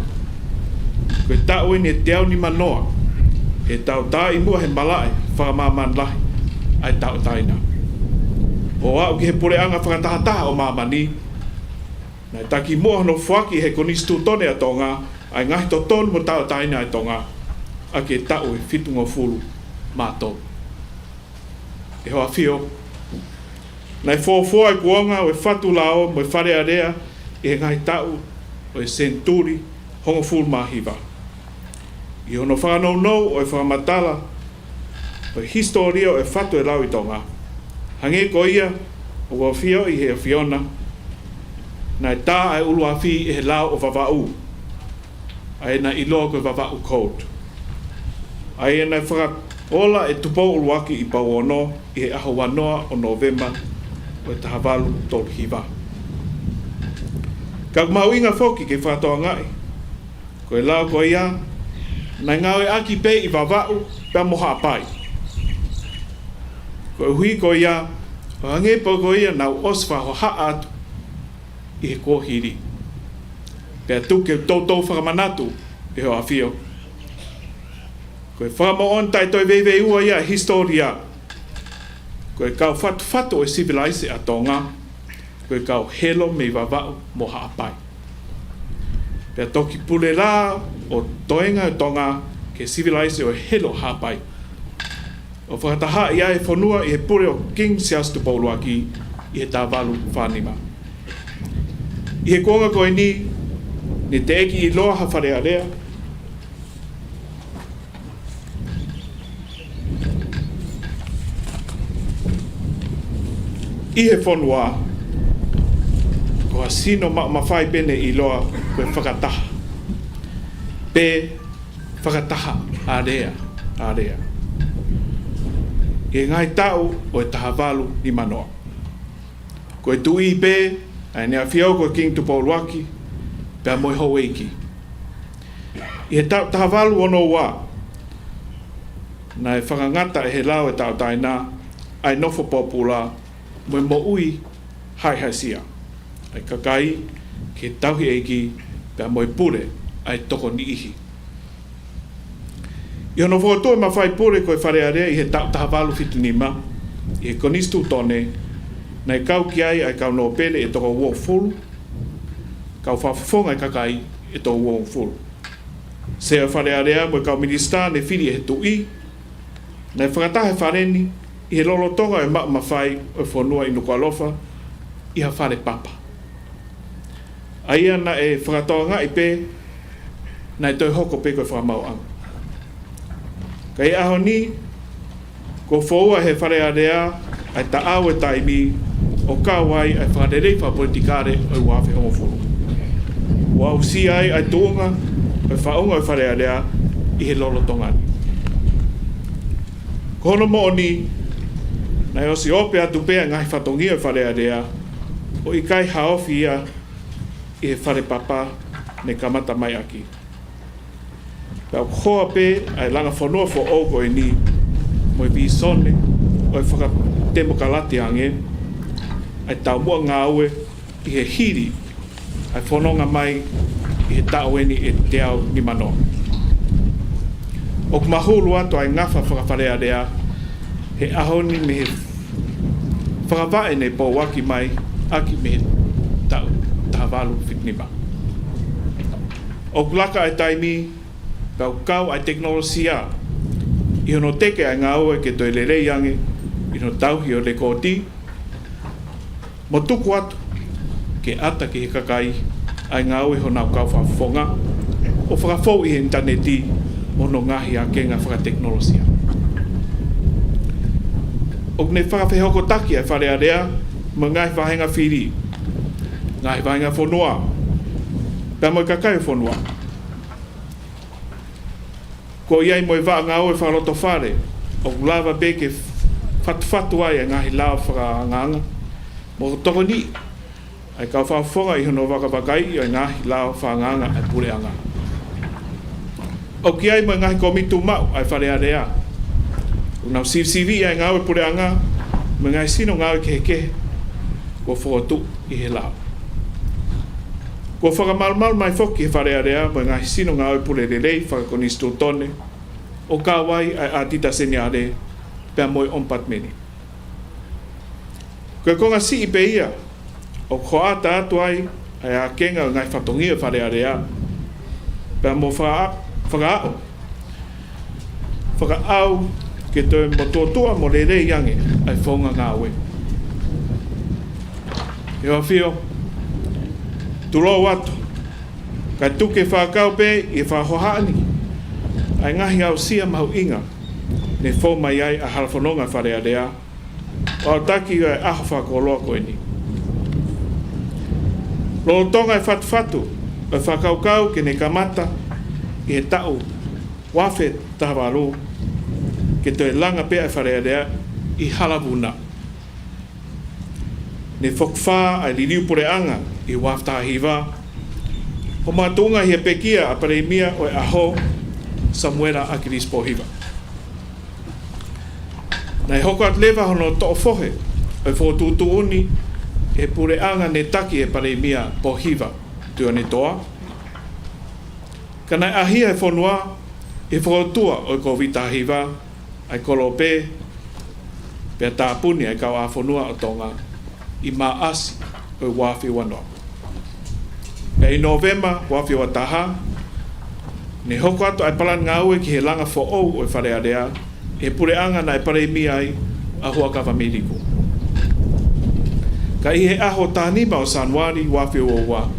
F: Koe tau e ne teo ni manoa e tau tā I mua he malae whakamaman lahi ai tau taina. O au ki he Pule'anga whakatahataha o mamani na taki mua no whaki he Konisitutone a Tonga ai ngahi to tonu mo tau taina ai Tonga a ke tau e fitungo fulu mātou. E hoa whio nai fōfua I kuonga o e whatu lao mo e whare area e ngahi tau o e senturi hongo fulu mahiwa. I hono whanau o e whamatala o e historia o e whatu e lau I Tonga. Hange ko ia o wawhio I he Fiona na e tā ai ulu awhi e he lau o wawau. Ai na ilo ko wawau code. Ai na whaka ola e Tupou uluaki I pauono I he aho wanoa o November o e Halaevalu tolu hiva. Ka mau inga foki ke whatoa ngai. Koe lau koe ia, nai ngawe aki pe I wawau, pia moha apai. Koe hui koe ia, o hange po koe ia nau osfa ho haa atu, I he kōhiri. Pia tuke tōtou whakamanatu, E ho awhio. Koe whakamoon tai toi veive ua ia historia. Koe kau whatu e civilise a Tonga. Koe kau helo me wawau mo haapai. Pea toki pule la o toenga o Tonga ke civilise o helo haapai. O whakataha ia e whanua I he pule o King Sias Tupou I he tāwalu whanima. I he konga koe ni te eki I loa hawharea rea. I he whanua, ko asino mawhai pene I loa koe whakataha. Pe whakataha area. I ngai tau o e tahawalu I manoa. Koe tui pe, ai nea whiau koe King Tupou pea moi hou eiki. I he tahawalu ono wā, na e whakangata e he lau e tau taina, ai nofo popula, moi mo ui hai sia. Ai kakai, ke tauhi eiki, pea moi pure, ai toko ni ihi. I hono whotoe mawhai pure koe wharearea I he tahawalu fitinima, I he Konisitutone, nei kau ki ai kau no pele e toko uo fulu, kau whawhonga I kakai e toko uo fulu. Se a wharearea mo kau minister ne whiri e he tui, nei whakatahe whareni, I he lolo tonga e mawhai o whanua I Nuku'alofa, I ha whare papa. Aia na e whakatoanga I pe, na e toi hoko pe koe whamauanga. Kai aho ni, ko whaua he wharearea, ai ta au e taimi, o kāwai ai whakarerei whapolitikare o wawhi homofuru. Wa usi ai tuunga, ai whaunga e wharearea I he lolo tongani. Ko hono mo ni, na e osi ope atu pea ngahi whatongia e wharearea, o I kai haofi ia I he whare papa ne kamata mai aki. Pea koa pe ai langa whanua fo ogo e ni, mo I visone, o I whakatemokalati ange, ai tau mua ngā ue I he hiri, ai whanonga mai I he tau eni e te au ni manoa. O kumahulu atu ai ngafa whakawharearea, he ahoni me he whakawae ne po waki mai, aki me he tau tahawalu whitnima. O kulaka ai taimi, pau kau ai teknolosia, I hono teke ai ngā ue ke toi lerei ange, I no tauhi o le kōti, mo tuku atu, ke ata ki he kakai, ai ngā ue ho nau kau whawhonga, o whakafou I he interneti, mo no ngahi a ke ngā whakateknolosia. O ne whakawhehoko taki ai wharearea, mo ngai whahenga whiri, ngai whahenga whanua, pia mo kakai whanua. Ko iai mo wha ngā ue whaloto whare, o lava beke whatu ai ngahi lao whakanganga, mo toko ni, ai kau whawhonga I hono wakawakai ai ngahi lao whanganga ai Pule'anga. O ki ai mo ngahi komitu mau ai wharearea, unau CV ai ngā ue Pule'anga, mo ngai sino ngā ue kehe, ko whakatu I he lao. Ko whakamalmal mai whoki he wharearea, mo ngai sino ngā ue Pule'lelei Konisitutone, o kāwai ai ātita seniare, pia moi ompat meni. Koe konga si I pe ia, o koata atu ai a kenga ngai whatongia wharearea, pia mo whakaau. Whakaau ke toi mototua mo lerei ange ai whaunga ngā ue. E whawhio, tulo watu, kai tuke whakau pe I whahohani, ai ngahi au sia mahu inga, ne whau mai ai a halwhanonga wharearea, o au taki ai aho whakoloa koe ni. Lolo tonga e whatu, e whakaukau ke ne kamata, I he tau, wawhe tahawalu, ke toi langa pe ai wharearea, I Halavuna. Ne whokwha ai liriu Pule'anga, I waftahiwa, Ho matunga hi pekia a paremia o aho Samuela Akiris Pohiva. Nei hoko at lewa hono to fohe e fo tutuuni e Pule'anga ne taki e paremia Pohiva tuone toa. Kana ahia e fonua e frotua o ko vita hiva ai kolope pe tapuni ai ka wa fonua o Tonga i maasi o wafi wano. Pe November wafi wa taha ne hoko atu ai palan ngaue ki he langa fo o e wharearea e Pule'anga na e paremia ai a hua ka familiku. Ka i he aho tānima o Sanwari wafi o wa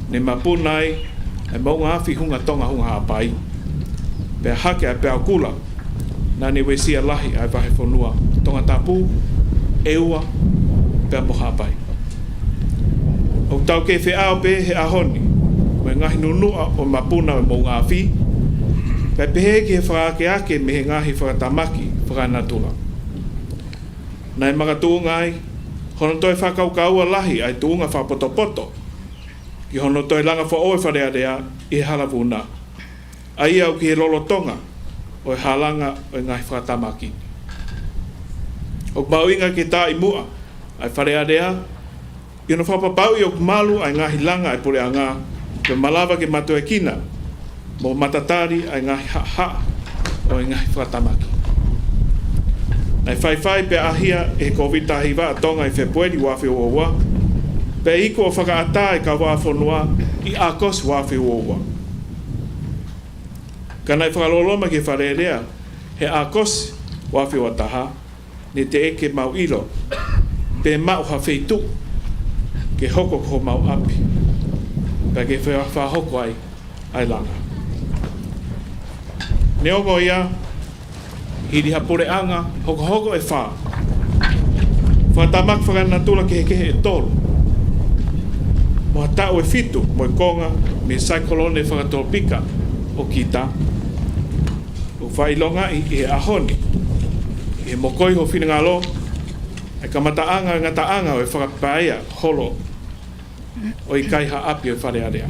F: ne mapunai e maunga afi hunga Tonga hunga hapai. Pe hake a pea kula na ni wesia lahi ai vahe fonua Tongatapu, eua, pea moha hapai. O tau ke whea o pe he ahoni, me ngahi nunua o mapuna o maunga afi, pe pehe ki he whakaake ake me he ngahi whakatamaki whakanatula. Nai makatunga ai, hono toi whakaukaua lahi ai tuunga whapotopoto, ki hono toi langa wha oe wharearea i Halaevalu na. Ai au ki he lolo Tonga o e halanga o e ngahi whakatamaki. O mauinga ki tā i mua ai wharearea, i no whapapau i o malu ai ngahi langa ai Pule'anga, pe malawa ke mato e kina, mo matatari ai ngahi ha o e ngahi whakatamaki. Nai whai pe ahia e kovita hiva a Tonga i Februari wafi uoua, pe iko o whakaata e ka wafonua i akos wafi uoua. Kanai whakaloloma ke wharerea, he akos wafi wa taha, ni te eke mau ilo, pe mau hawheitu, ke hoko ko mau api, pe ke whahoko ai langa. Ne ongo ia, hiri ha Pule'anga, hoko e wha. Whatamak whakanatula ke he e tolu. Moa tau e fitu, mo e konga, me saikolone Fakatu'i o kita. O whailonga i e ahoni, e mokoi ho Finangalo, e kamataanga ngataanga o e whakapaia holo o i kaiha api o wharearea.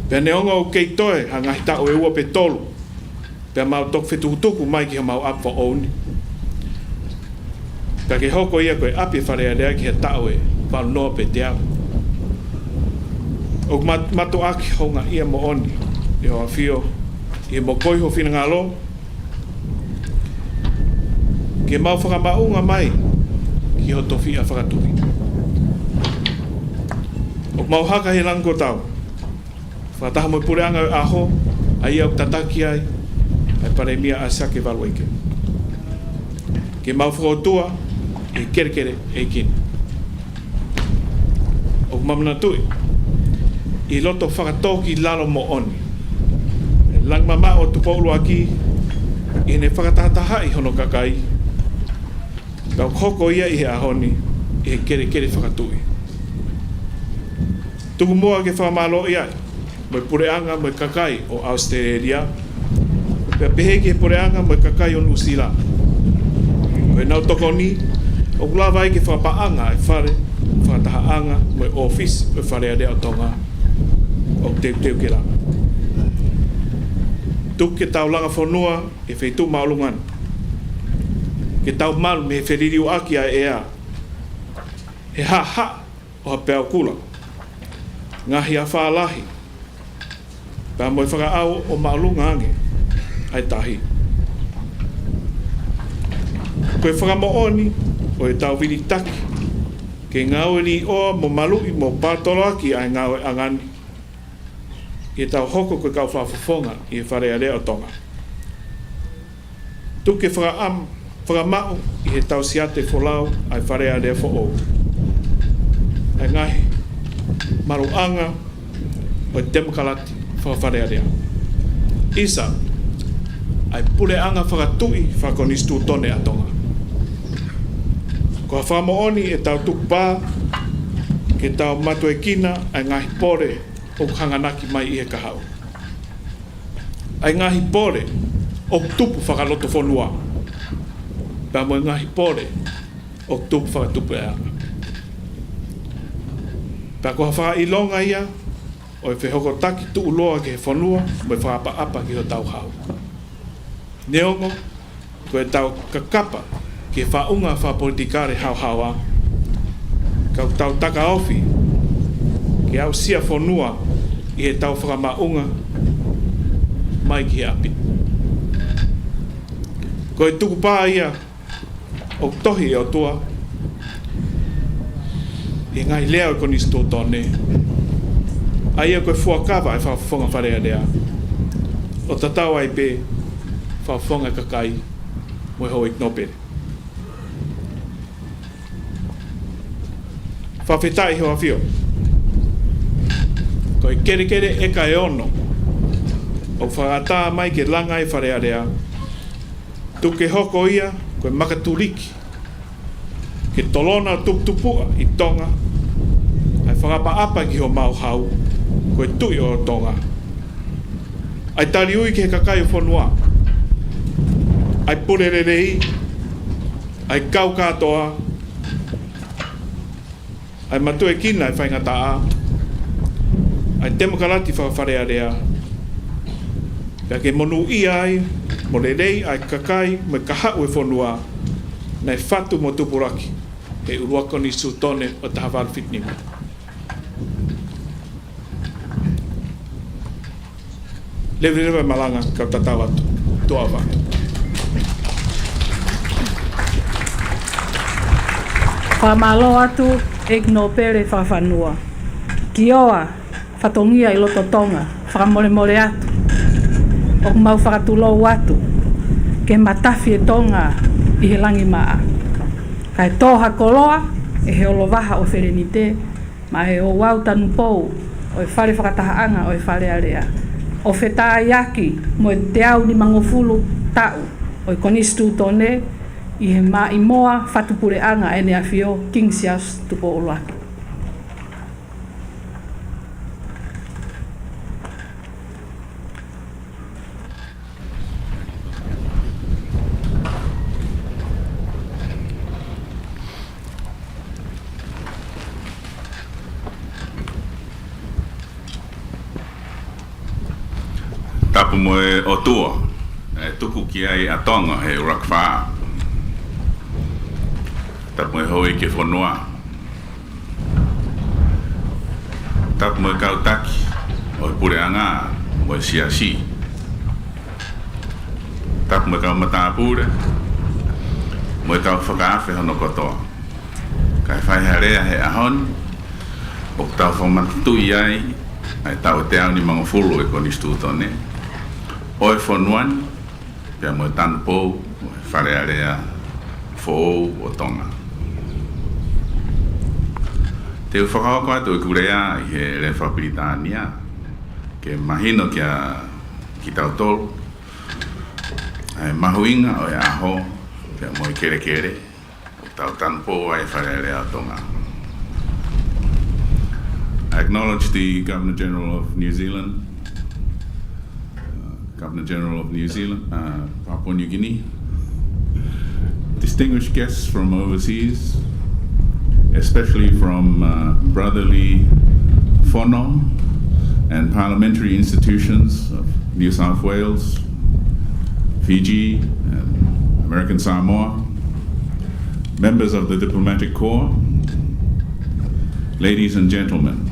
F: Pea neonga o keitoe ha ngahi tau e ua pe tolu, pea mau tok whetukutuku mai ki ha mau apa ouni. Pea ke hoko ia koe api e wharearea ki ha tau e wanoa pe te au. O mato aki honga ia mo oni, i hoa whio, i mo koi ho Finangalo, ke mau whakamaunga mai ki ho tofi a Fakatu'i. O mau haka he lango tau, whataha mo Pule'anga o aho, ai au tataki ai paremia a Halaevalu eke. Ke mau whakotua e kerekere e kini. O mamanatui, i loto whakatoki lalo mo oni. Lang mama o Tupou aki, i ne whakatataha i hono kakai. Kau koko ia i he ahoni, i he kerekere Fakatu'i. Tuku mua ke whamalo i ai, mo Pule'anga mo kakai o Australia, pea pehe ke Pule'anga mo kakai o New Zealand. Koe nau tokoni, o kulawa ke whapaanga e whare, whatahaanga mo office o wharearea o Tonga, o teu ke langa. Tuk ke tau langa whanua e wheitu maulungan. Ke tau malu me he wheririu aki a ea. He ha o ha pēo kula. Ngahi a whaalahi. Pea mo e whakaau o maulunga ange. Ai tahi. Koe whakamooni o e tau vini taki. Ke ngau ni o mo malui mo pātolo aki ai ngau e angani. Ke tau hoko koe kau whafofonga i e wharearea o Tonga. Tuke whakamau i he tau siate wholau ai wharearea fo o. Ai ngahi maruanga o e temukalati wharearea. Isa, ai Pule'anga Fakatu'i Konisitutone a Tonga. Ko whamaoni e tau tukupā, ke tau matu e kina ai ngahi pore o hanganaki mai i he kahau. Ai ngahi pore o tupu whakaloto whonua. Pea mo ngahi pore o tupu whakatupu e anga. Pea ko hawha I longa ia, o e whehoko taki tu uloa ke he whanua, mo e whaapa ki ho tau hau. Neongo, ko e tau kakapa ki e whaunga whapolitikare hau-haua, kau tau taka ofi, ki au sia whanua I he tau whakamaunga mai ki he api. Ko e tuku pā ia o tohi o tua I ngai lea o Konisitutone. Aia koe fuakawa e whawhonga wharea rea. O tatau ai pe whawhonga kakai mo e hoi knopere. Whawhetai hoa whio. Ko e kere e ka e ono. O whagata mai ke langa e wharea rea. Tuke hoko ia ko e makaturiki. Ke tolona Tupouto'a I Tonga. Ai whakapa ki ho mau hau. Ko e tui o Tonga. Ai tari ui ke he kakai o whanua. Ai purererei. Ai kau katoa. Ai matu e kina e whaingata a. Ai temakarati whawharea rea. Pea ke monu I ai, mo rerei ai kakai, mo e kahau e whanua. Nei whatu mo tupuraki. He urua Konisitutone o te Halaevalu whitnima. Lewe malanga kau tatau atu, toa watu.
B: Whamalo atu egno pere whawhanua. Ki oa whatongia I loto Tonga, whakamole atu. O mau whakatulou atu, ke matafi e Tonga I he langi maa. Kai toha koloa, e he olowaha o wherenite, ma he o wau Tupou, o e whare whakatahaanga o e whare area. O whetā iaki, mo e te au ni mangofulu tau, o e Konisitutone, I he maa I moa whatu Pule'anga e ne awhio King Sias Tupou Uluaki.
G: Tapu mo e o tua, e tuku ki ai a Tonga he urakawha. Tapu mo e hoi ke whanua. Tapu mo e kautaki, o e Pule'anga, mo e siasi. Tapu mo e kau matapure, mo e kau whakaafe hono kotoa. Kai whai harea he ahon, o tau whamatui ai, ai tau te au ni mangofulu e Konisitutone. O e whanuan, pia mo e Tupou, o e wharearea who'ou o Tonga. Te whakahoko atu e kurea I he re whapiritania, ke mahino ki tautolu, ai mahuinga o e aho, pia mo e kere, o tau Tupou ai wharearea o Tonga. I acknowledge the Governor General of New Zealand, Governor General of New Zealand, Papua New Guinea, distinguished guests from overseas, especially from brotherly whono and parliamentary institutions of New South Wales, Fiji, and American Samoa, members of the Diplomatic Corps, ladies and gentlemen.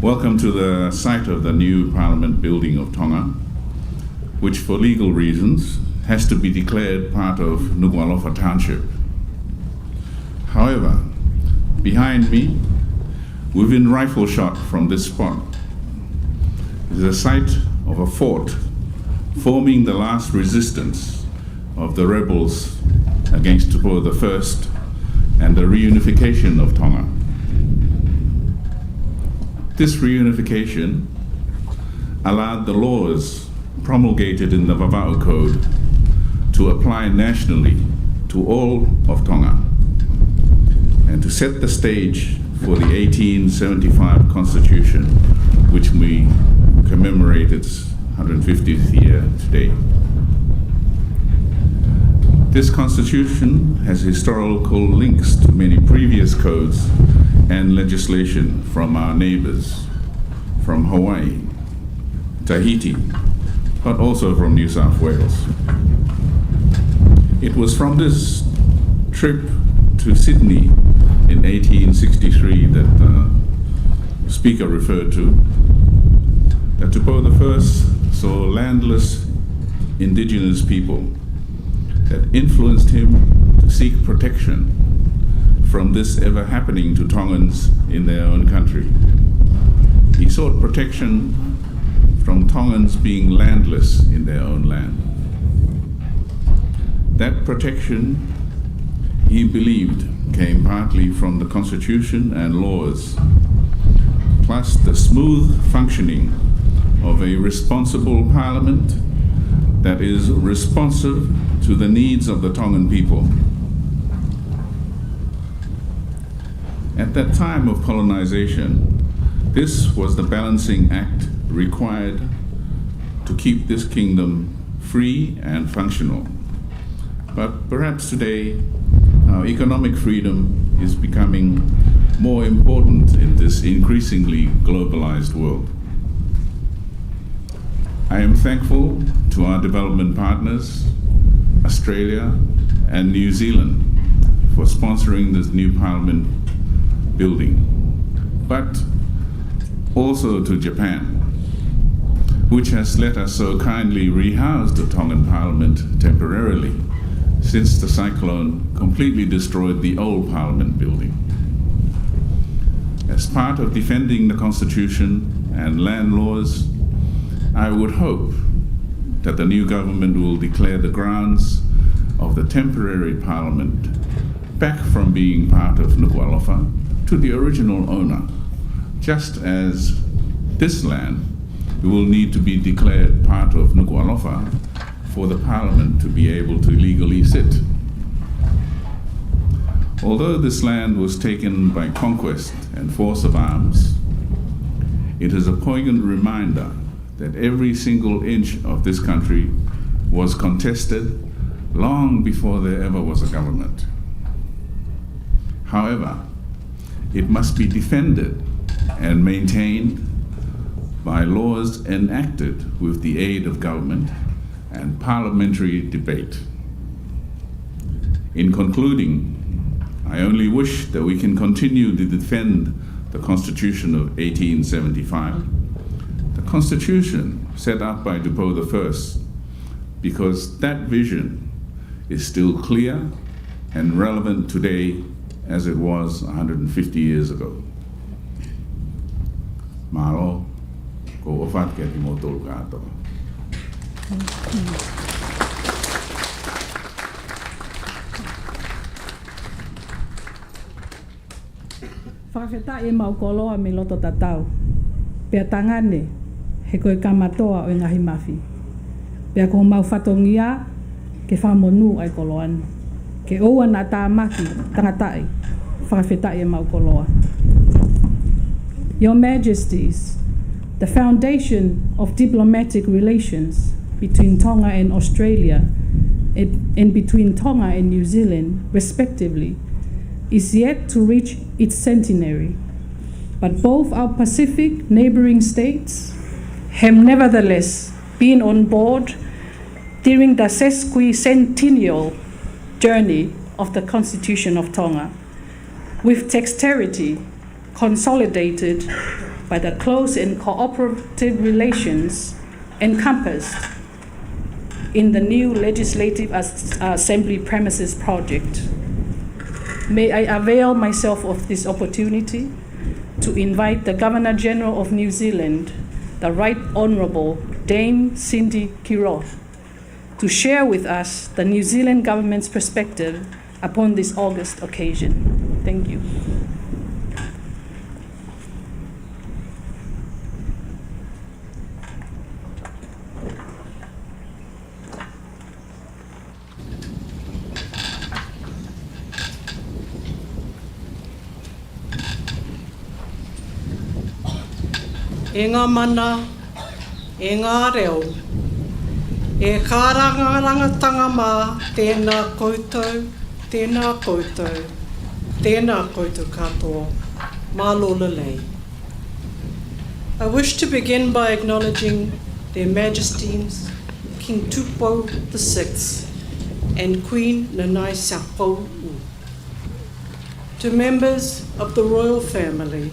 G: Welcome to the site of the new Parliament building of Tonga, which for legal reasons has to be declared part of Nuku'alofa Township. However, behind me, within rifle shot from this spot, is the site of a fort forming the last resistance of the rebels against Tupouto'a I and the reunification of Tonga. This reunification allowed the laws promulgated in the Vava'u Code to apply nationally to all of Tonga and to set the stage for the 1875 Constitution, which we commemorate its 150th year today. This Constitution has historical links to many previous codes and legislation from our neighbors, from Hawaii, Tahiti, but also from New South Wales. It was from this trip to Sydney in 1863 that the speaker referred to, that Tupou I saw landless indigenous people that influenced him to seek protection from this ever happening to Tongans in their own country. He sought protection from Tongans being landless in their own land. That protection, he believed, came partly from the Constitution and laws, plus the smooth functioning of a responsible parliament that is responsive to the needs of the Tongan people. At that time of colonization, this was the balancing act required to keep this kingdom free and functional. But perhaps today, our economic freedom is becoming more important in this increasingly globalized world. I am thankful to our development partners, Australia and New Zealand, for sponsoring this new parliament building, but also to Japan, which has let us so kindly rehouse the Tongan parliament temporarily, since the cyclone completely destroyed the old parliament building. As part of defending the Constitution and land laws, I would hope that the new government will declare the grounds of the temporary parliament back from being part of Nuku'alofa to the original owner, just as this land will need to be declared part of Nuku'alofa for the parliament to be able to legally sit. Although this land was taken by conquest and force of arms, it is a poignant reminder that every single inch of this country was contested long before there ever was a government. However, it must be defended and maintained by laws enacted with the aid of government and parliamentary debate. In concluding, I only wish that we can continue to defend the Constitution of 1875, the Constitution set up by Tupou I, because that vision is still clear and relevant today as it was 150 years ago. Malo, ko ofat ke mo Ulukalala.
B: Fakatu'i maukoloa me loto tatau. Pea tangane, he koe kamatoa o ngahi mafi. Pea ko mau whatongia, ke whamonu ai koloan. Ke oua na tāmaki, tangata'i, Fakatu'i maukoloa. Your Majesties, the foundation of diplomatic relations between Tonga and Australia and between Tonga and New Zealand, respectively, is yet to reach its centenary. But both our Pacific neighboring states have nevertheless been on board during the Sesquicentennial journey of the Constitution of Tonga, with dexterity consolidated by the close and cooperative relations encompassed in the new Legislative Assembly premises project. May I avail myself of this opportunity to invite the Governor-General of New Zealand, the Right Honourable Dame Cindy Kirov, to share with us the New Zealand government's perspective upon this august occasion. Thank you.
H: E ngā mana, e ngā reo, e kārangarangatanga mā, tēnā koutou, tēnā koutou, tēnā koutou katoa. Malo Lelei. I wish to begin by acknowledging their Majesties, King Tupou VI and Queen Nanasipau'u. To members of the royal family,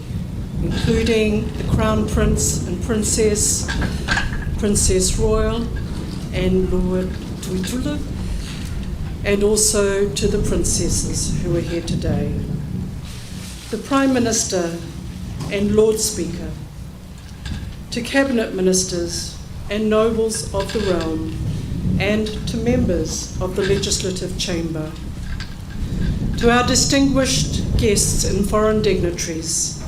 H: including the Crown Prince and Princess, Princess Royal and Lord Tuita, and also to the princesses who are here today. The Prime Minister and Lord Speaker, to Cabinet Ministers and nobles of the realm, and to members of the Legislative Chamber, to our distinguished guests and foreign dignitaries,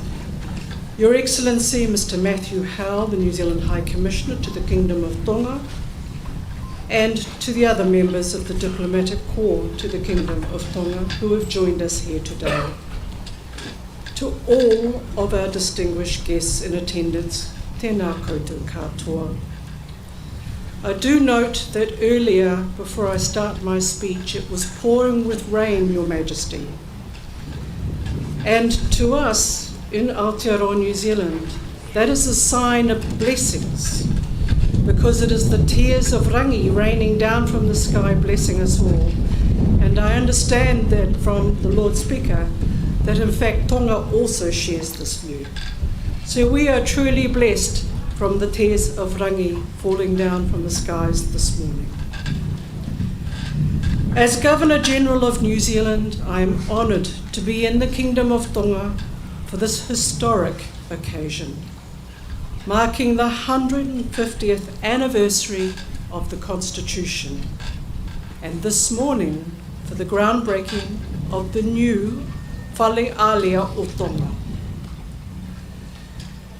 H: Your Excellency Mr. Matthew Howell, the New Zealand High Commissioner to the Kingdom of Tonga, and to the other members of the Diplomatic Corps to the Kingdom of Tonga who have joined us here today. To all of our distinguished guests in attendance, tēnā koutou katoa. I do note that earlier, before I start my speech, it was pouring with rain, Your Majesty. And to us in Aotearoa, New Zealand, that is a sign of blessings, because it is the tears of rangi raining down from the sky blessing us all. And I understand that from the Lord Speaker that in fact Tonga also shares this view. So we are truly blessed from the tears of rangi falling down from the skies this morning. As Governor-General of New Zealand, I am honoured to be in the Kingdom of Tonga for this historic occasion, marking the 150th anniversary of the Constitution, and this morning for the groundbreaking of the new Whalealea o Tonga.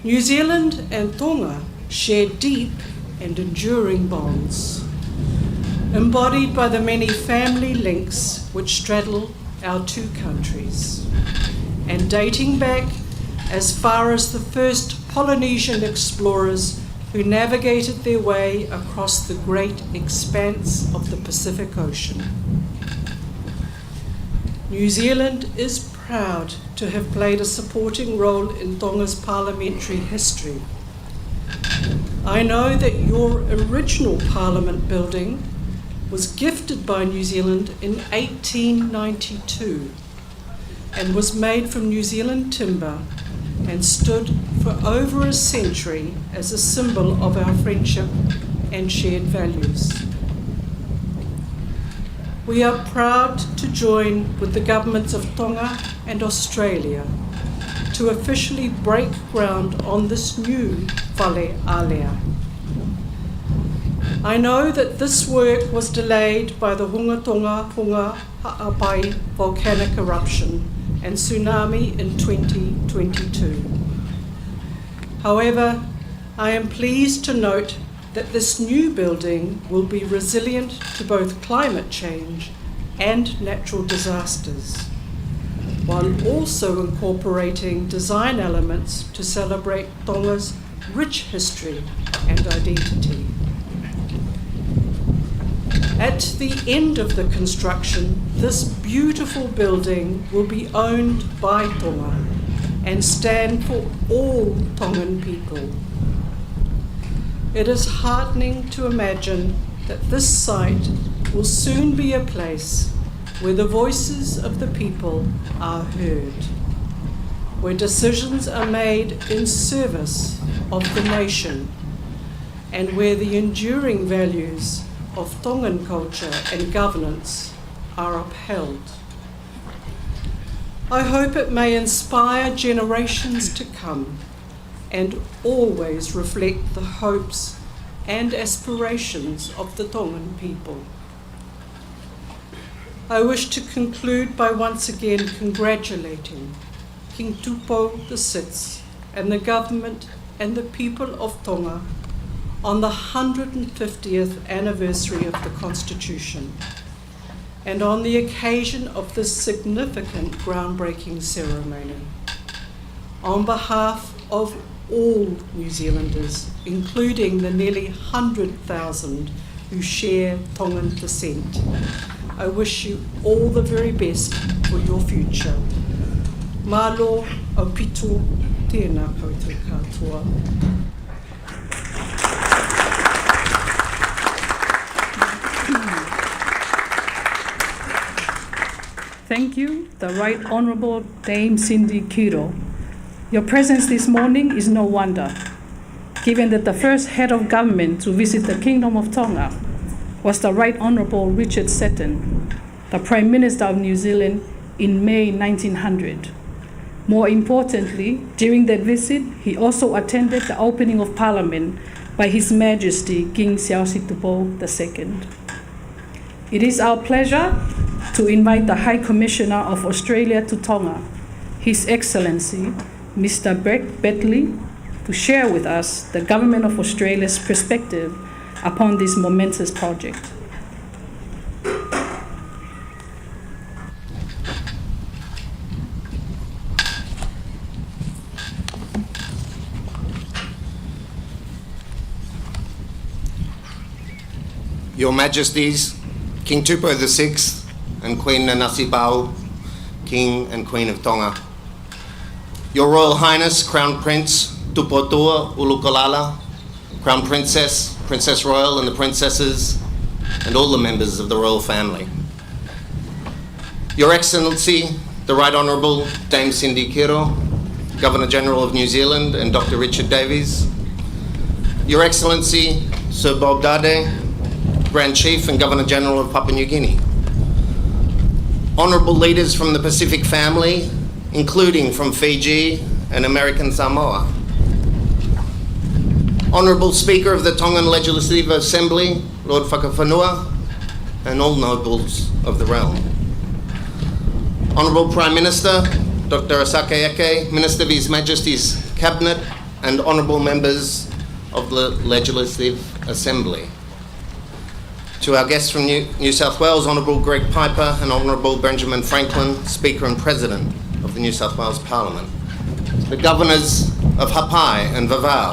H: New Zealand and Tonga share deep and enduring bonds, embodied by the many family links which straddle our two countries, and dating back as far as the first Polynesian explorers who navigated their way across the great expanse of the Pacific Ocean. New Zealand is proud to have played a supporting role in Tonga's parliamentary history. I know that your original parliament building was gifted by New Zealand in 1892 and was made from New Zealand timber and stood for over a century as a symbol of our friendship and shared values. We are proud to join with the governments of Tonga and Australia to officially break ground on this new Whalealea. I know that this work was delayed by the Hunga Tonga Hunga Ha'apai volcanic eruption and tsunami in 2022. However, I am pleased to note that this new building will be resilient to both climate change and natural disasters, while also incorporating design elements to celebrate Tonga's rich history and identity. At the end of the construction, this beautiful building will be owned by Tonga and stand for all Tongan people. It is heartening to imagine that this site will soon be a place where the voices of the people are heard, where decisions are made in service of the nation, and where the enduring values of Tongan culture and governance are upheld. I hope it may inspire generations to come and always reflect the hopes and aspirations of the Tongan people. I wish to conclude by once again congratulating King Tupou VI and the government and the people of Tonga on the 150th anniversary of the Constitution, and on the occasion of this significant groundbreaking ceremony. On behalf of all New Zealanders, including the nearly 100,000 who share Tongan descent, I wish you all the very best for your future. Malo au pito tēnā koutou katoa.
B: Thank you, the Right Honourable Dame Cindy Kiro. Your presence this morning is no wonder, given that the first head of government to visit the Kingdom of Tonga was the Right Honourable Richard Seton, the Prime Minister of New Zealand in May 1900. More importantly, during that visit, he also attended the opening of Parliament by His Majesty King Tupou II. It is our pleasure to invite the High Commissioner of Australia to Tonga, His Excellency, Mr. Brett Betley, to share with us the Government of Australia's perspective upon this momentous project.
I: Your Majesties, King Tupou VI and Queen Nanasipau'u, King and Queen of Tonga. Your Royal Highness, Crown Prince Tupouto'a, Ulukalala, Crown Princess, Princess Royal and the Princesses, and all the members of the Royal Family. Your Excellency, the Right Honourable Dame Cindy Kiro, Governor-General of New Zealand, and Dr. Richard Davies. Your Excellency, Sir Bob Dade, Grand Chief and Governor-General of Papua New Guinea. Honourable leaders from the Pacific family, including from Fiji and American Samoa. Honourable Speaker of the Tongan Legislative Assembly, Lord Whakawhanua, and all nobles of the realm. Honourable Prime Minister, Dr. Asake Eke, Minister of His Majesty's Cabinet, and honourable members of the Legislative Assembly. To our guests from New South Wales, Honourable Greg Piper and Honourable Benjamin Franklin, Speaker and President of the New South Wales Parliament. The Governors of Hapai and Vavau.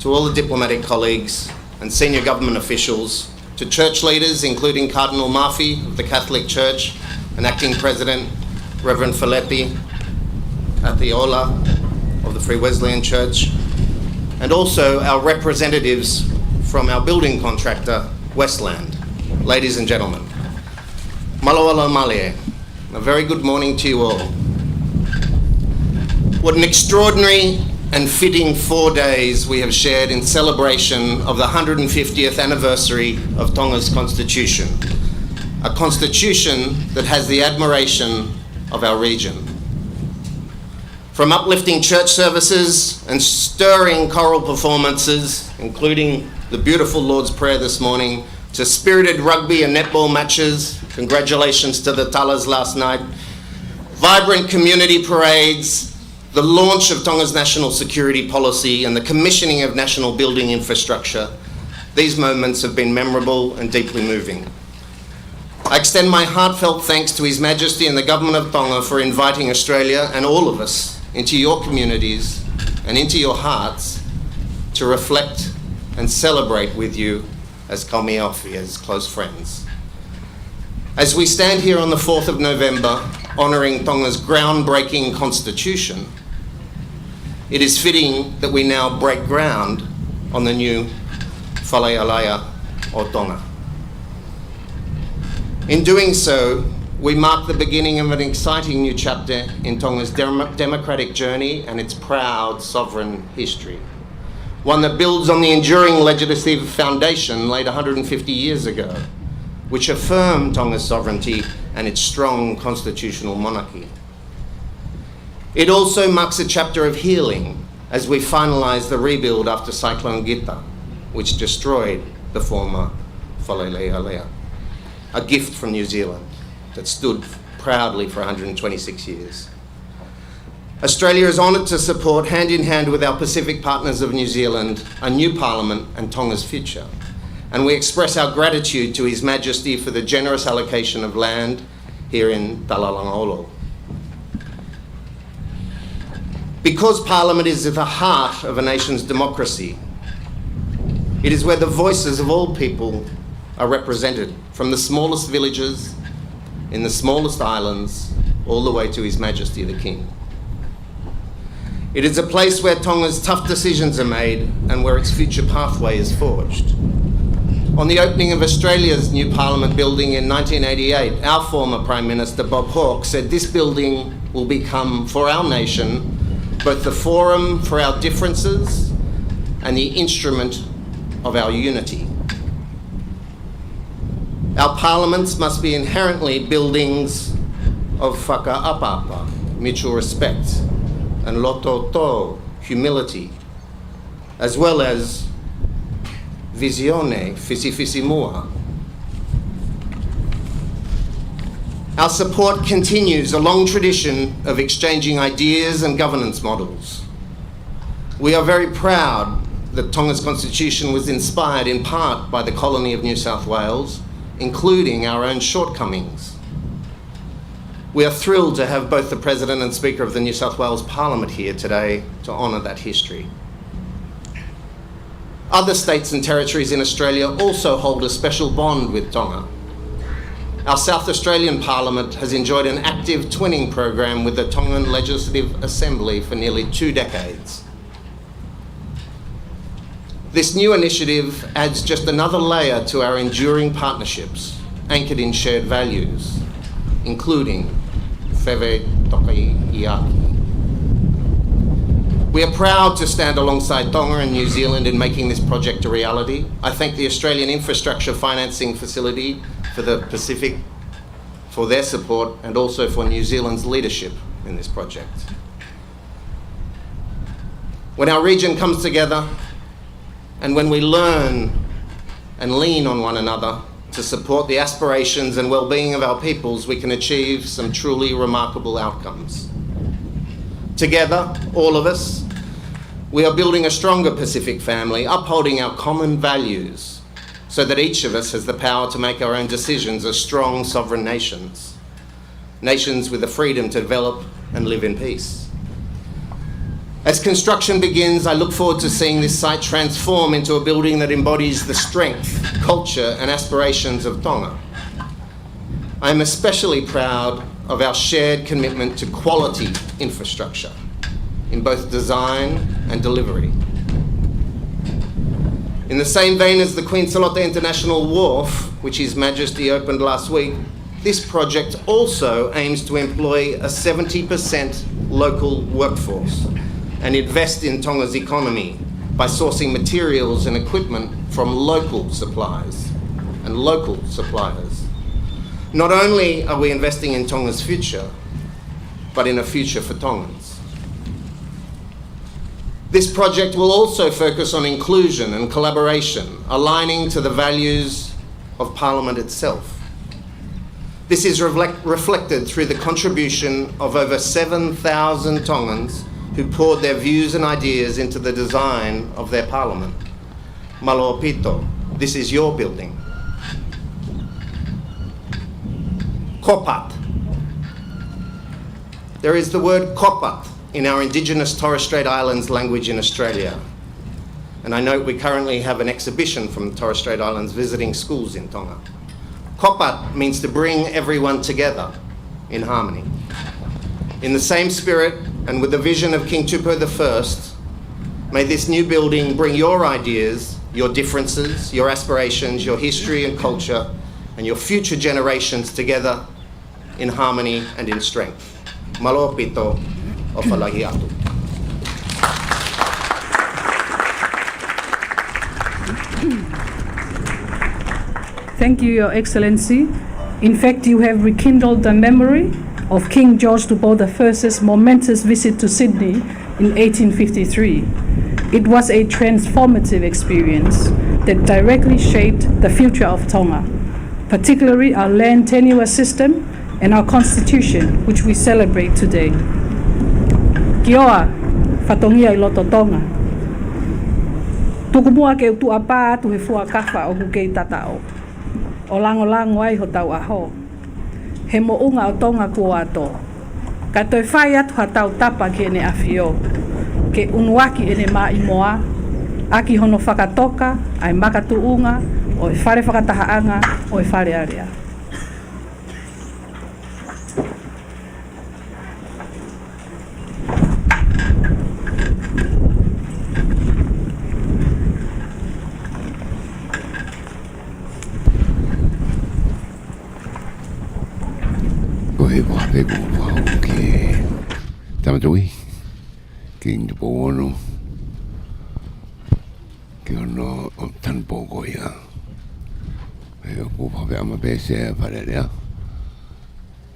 I: To all the diplomatic colleagues and senior government officials. To church leaders, including Cardinal Murphy of the Catholic Church and Acting President Reverend Felipe Athiola of the Free Wesleyan Church. And also our representatives from our building contractor, Westland. Ladies and gentlemen, Maloalo Malie, a very good morning to you all. What an extraordinary and fitting 4 days we have shared in celebration of the 150th anniversary of Tonga's Constitution, a constitution that has the admiration of our region. From uplifting church services and stirring choral performances, including the beautiful Lord's Prayer this morning, to spirited rugby and netball matches, congratulations to the Talas last night, vibrant community parades, the launch of Tonga's national security policy and the commissioning of national building infrastructure, these moments have been memorable and deeply moving. I extend my heartfelt thanks to His Majesty and the Government of Tonga for inviting Australia and all of us into your communities and into your hearts to reflect and celebrate with you as kaumiofi, as close friends. As we stand here on the 4th of November, honouring Tonga's groundbreaking constitution, it is fitting that we now break ground on the new Whalealaya o Tonga. In doing so, we mark the beginning of an exciting new chapter in Tonga's democratic journey and its proud sovereign history. One that builds on the enduring legislative foundation laid 150 years ago, which affirmed Tonga's sovereignty and its strong constitutional monarchy. It also marks a chapter of healing as we finalise the rebuild after Cyclone Gita, which destroyed the former Whalealaya, a gift from New Zealand that stood proudly for 126 years. Australia is honoured to support, hand in hand with our Pacific partners of New Zealand, a new parliament and Tonga's future. And we express our gratitude to His Majesty for the generous allocation of land here in Talangaholo. Because Parliament is at the heart of a nation's democracy, it is where the voices of all people are represented, from the smallest villages, in the smallest islands, all the way to His Majesty the King. It is a place where Tonga's tough decisions are made and where its future pathway is forged. On the opening of Australia's new Parliament building in 1988, our former Prime Minister Bob Hawke said this building will become, for our nation, both the forum for our differences and the instrument of our unity. Our parliaments must be inherently buildings of whakaapapa, mutual respect, and lototo, humility, as well as visione, fisi-fisi-mua. Our support continues a long tradition of exchanging ideas and governance models. We are very proud that Tonga's constitution was inspired in part by the colony of New South Wales, including our own shortcomings. We are thrilled to have both the President and Speaker of the New South Wales Parliament here today to honour that history. Other states and territories in Australia also hold a special bond with Tonga. Our South Australian Parliament has enjoyed an active twinning program with the Tongan Legislative Assembly for nearly 2 decades. This new initiative adds just another layer to our enduring partnerships, anchored in shared values, including Whewe Tokai Iaki. We are proud to stand alongside Tonga and New Zealand in making this project a reality. I thank the Australian Infrastructure Financing Facility for the Pacific for their support and also for New Zealand's leadership in this project. When our region comes together and when we learn and lean on one another to support the aspirations and well-being of our peoples, we can achieve some truly remarkable outcomes. Together, all of us, we are building a stronger Pacific family, upholding our common values so that each of us has the power to make our own decisions as strong sovereign nations, nations with the freedom to develop and live in peace. As construction begins, I look forward to seeing this site transform into a building that embodies the strength, culture, and aspirations of Tonga. I am especially proud of our shared commitment to quality infrastructure in both design and delivery. In the same vein as the Queen Salote International Wharf, which His Majesty opened last week, this project also aims to employ a 70% local workforce and invest in Tonga's economy by sourcing materials and equipment from local suppliers and local suppliers. Not only are we investing in Tonga's future, but in a future for Tongans. This project will also focus on inclusion and collaboration, aligning to the values of Parliament itself. This is reflected through the contribution of over 7,000 Tongans who poured their views and ideas into the design of their Parliament. Malopito, this is your building. Kopat. There is the word kopat in our Indigenous Torres Strait Islands language in Australia. And I note we currently have an exhibition from the Torres Strait Islands visiting schools in Tonga. Kopat means to bring everyone together in harmony. In the same spirit and with the vision of King Tupou I, may this new building bring your ideas, your differences, your aspirations, your history and culture, and your future generations together in harmony and in strength. Malopito o Falahiatu.
B: Thank you, Your Excellency. In fact, you have rekindled the memory of King George Tupou I's momentous visit to Sydney in 1853. It was a transformative experience that directly shaped the future of Tonga, particularly our land tenure system and our constitution, which we celebrate today. Kia ora, whatongia I loto Tonga. Tukumua ke utu'apa atu he fuakafa o kukei tatao. O lango ai ho Tau'aho. He mo'unga o Tonga kua ato. Ka toi whai atu ha tau tapa ki ene awhio. Ke unuaki ene mā imoa. Aki hono whakatoka, ai makatu'unga, o e whare whakatahaanga, o e whare area.
A: Pego pau ki Tamatui King Tupou ono ki ono o tan poco ia e o pa ve ama pese para lea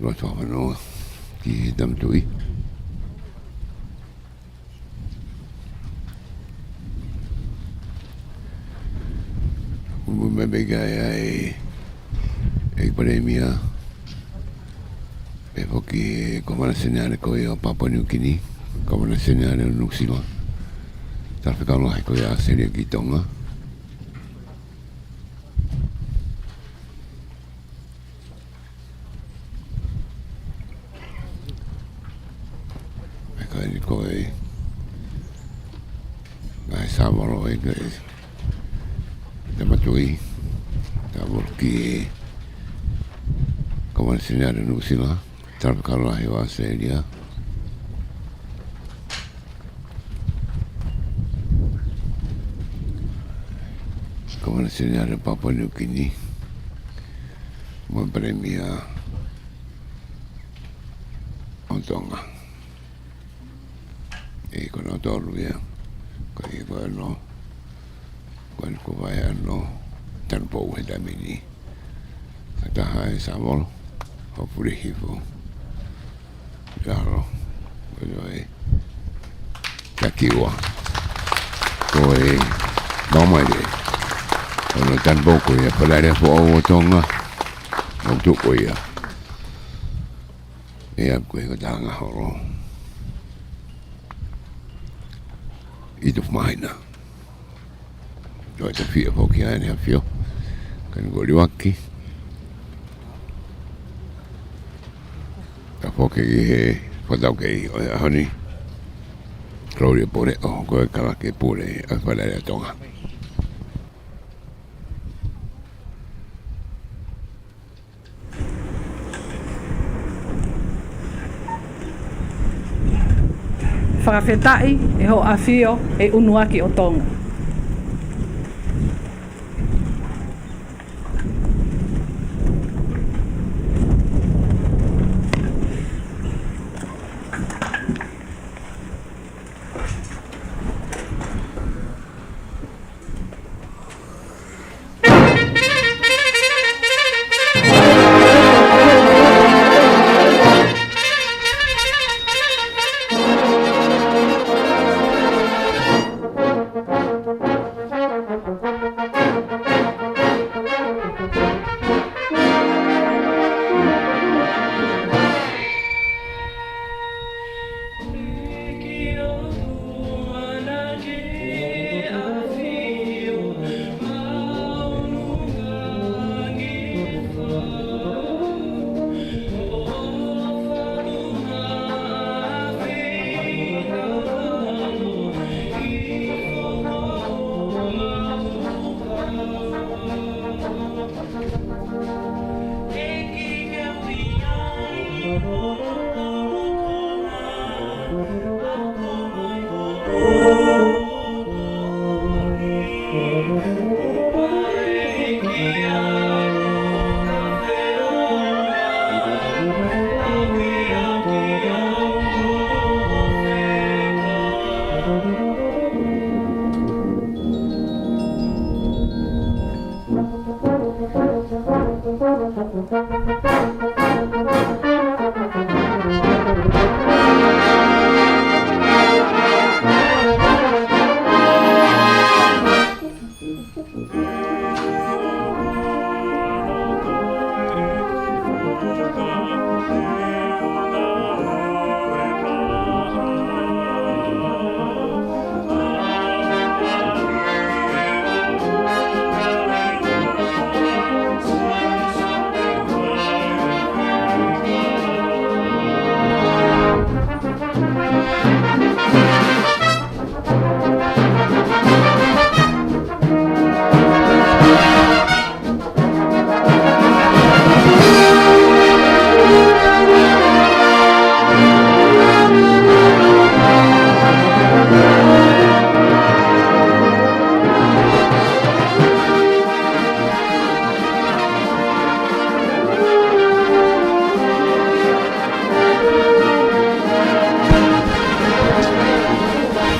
A: lo tova no ki Tamatui me bega e pandemia e pochi come segnare coi o Papua New Guinea come segnare un nuxilo trafficano la coi a serie di Tonga e coi dai Savolo e Tamatui Tavorki come segnare un nuxilo trafficano la serie come segnare Papua New Guinea buon premio a Tonga e con autonomia quello vai hanno Tupou e da mini taha Savolo o Pule'anga Claro, quello Takiwa. Poi, vamos a non tan poco a parlare a Tonga, non tutto io. E a quello Talangaholo. Ito maina. Dove ti fio pochi anni a fio, con gli occhi. Pochi quando che ogni gloria pure o quel che pure a fare la Tonga
B: Fakatu'i e ho afio e unuaki o Tonga.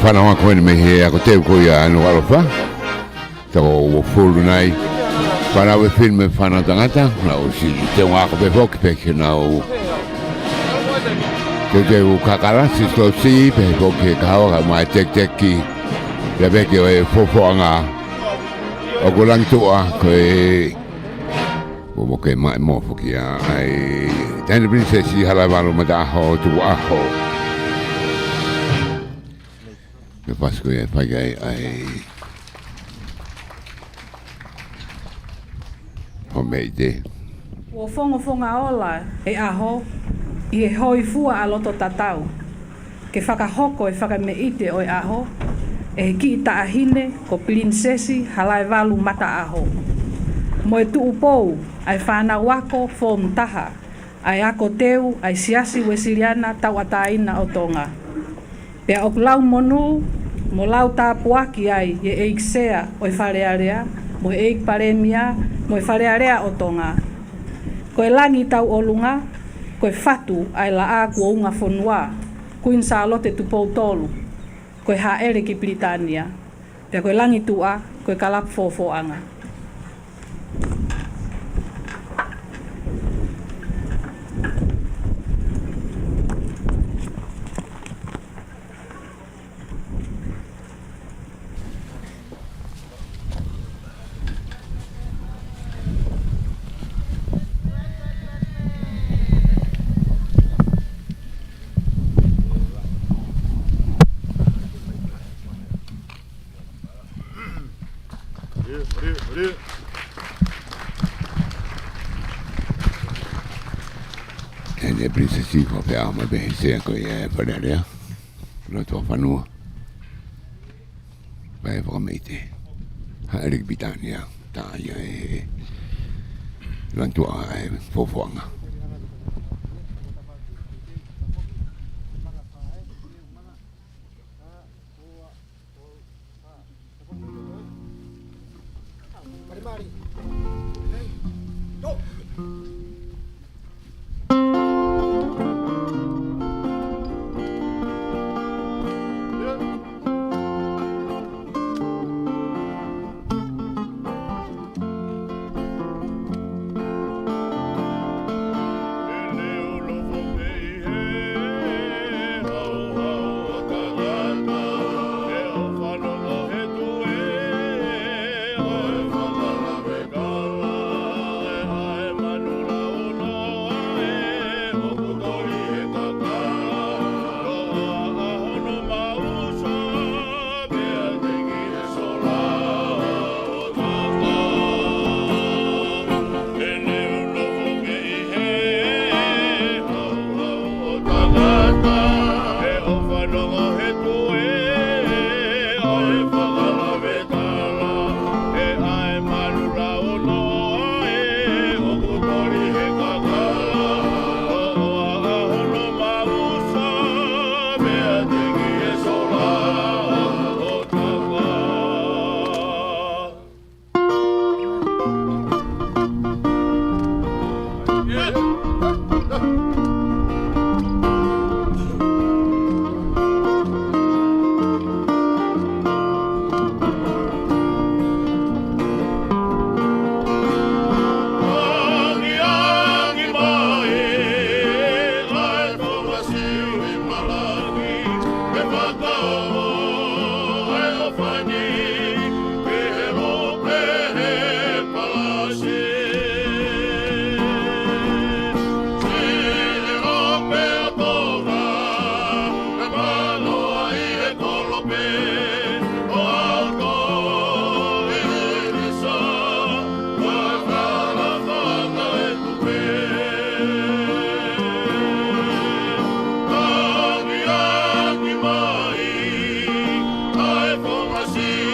A: whanau a koe me he ako teo koe a Nuku'alofa. Tako fulu nai. Whanau e filme whanau tangata. Nau si teo ngako pe hoki peke nau. Teo kakara si slow si pe hoki kahawa ka mai tek ki. Ia peke o e fofoanga. O kulangi tua koe. Bobo ke mai mo foki a ai. Tēne princesi Halaevalu mataho Tuku'aho. Me pasko e whaigai ai Homeide.
B: Ua whonga ola e aho i e hoi fua a loto tatau. Ke whakahoko e whakameite o e aho e ki i taahine ko princesi Halaevalu mata aho. Mo e Tupou ai whanau ako fo mtaha ai ako teu ai siasi wesiliana tau ataina o Tonga. Pea o lau monu, mo lau tāpuaki ai e eiksea o e wharearea, mo e eik paremia, mo e wharearea o Tonga. Ko e langi tau olunga, ko e whatu ai la a kua unga whonua, kuin Salote Tupouto'a, ko e haere ki Britania. Pea ko e langi tua, ko e kalap fofoanga.
A: Tēne princesi ko pe ama behe sea ko e wharearea. Roto whanua. Vai whakameite. Haere ki Britania. Tā ia e lantua e fofoanga.
E: See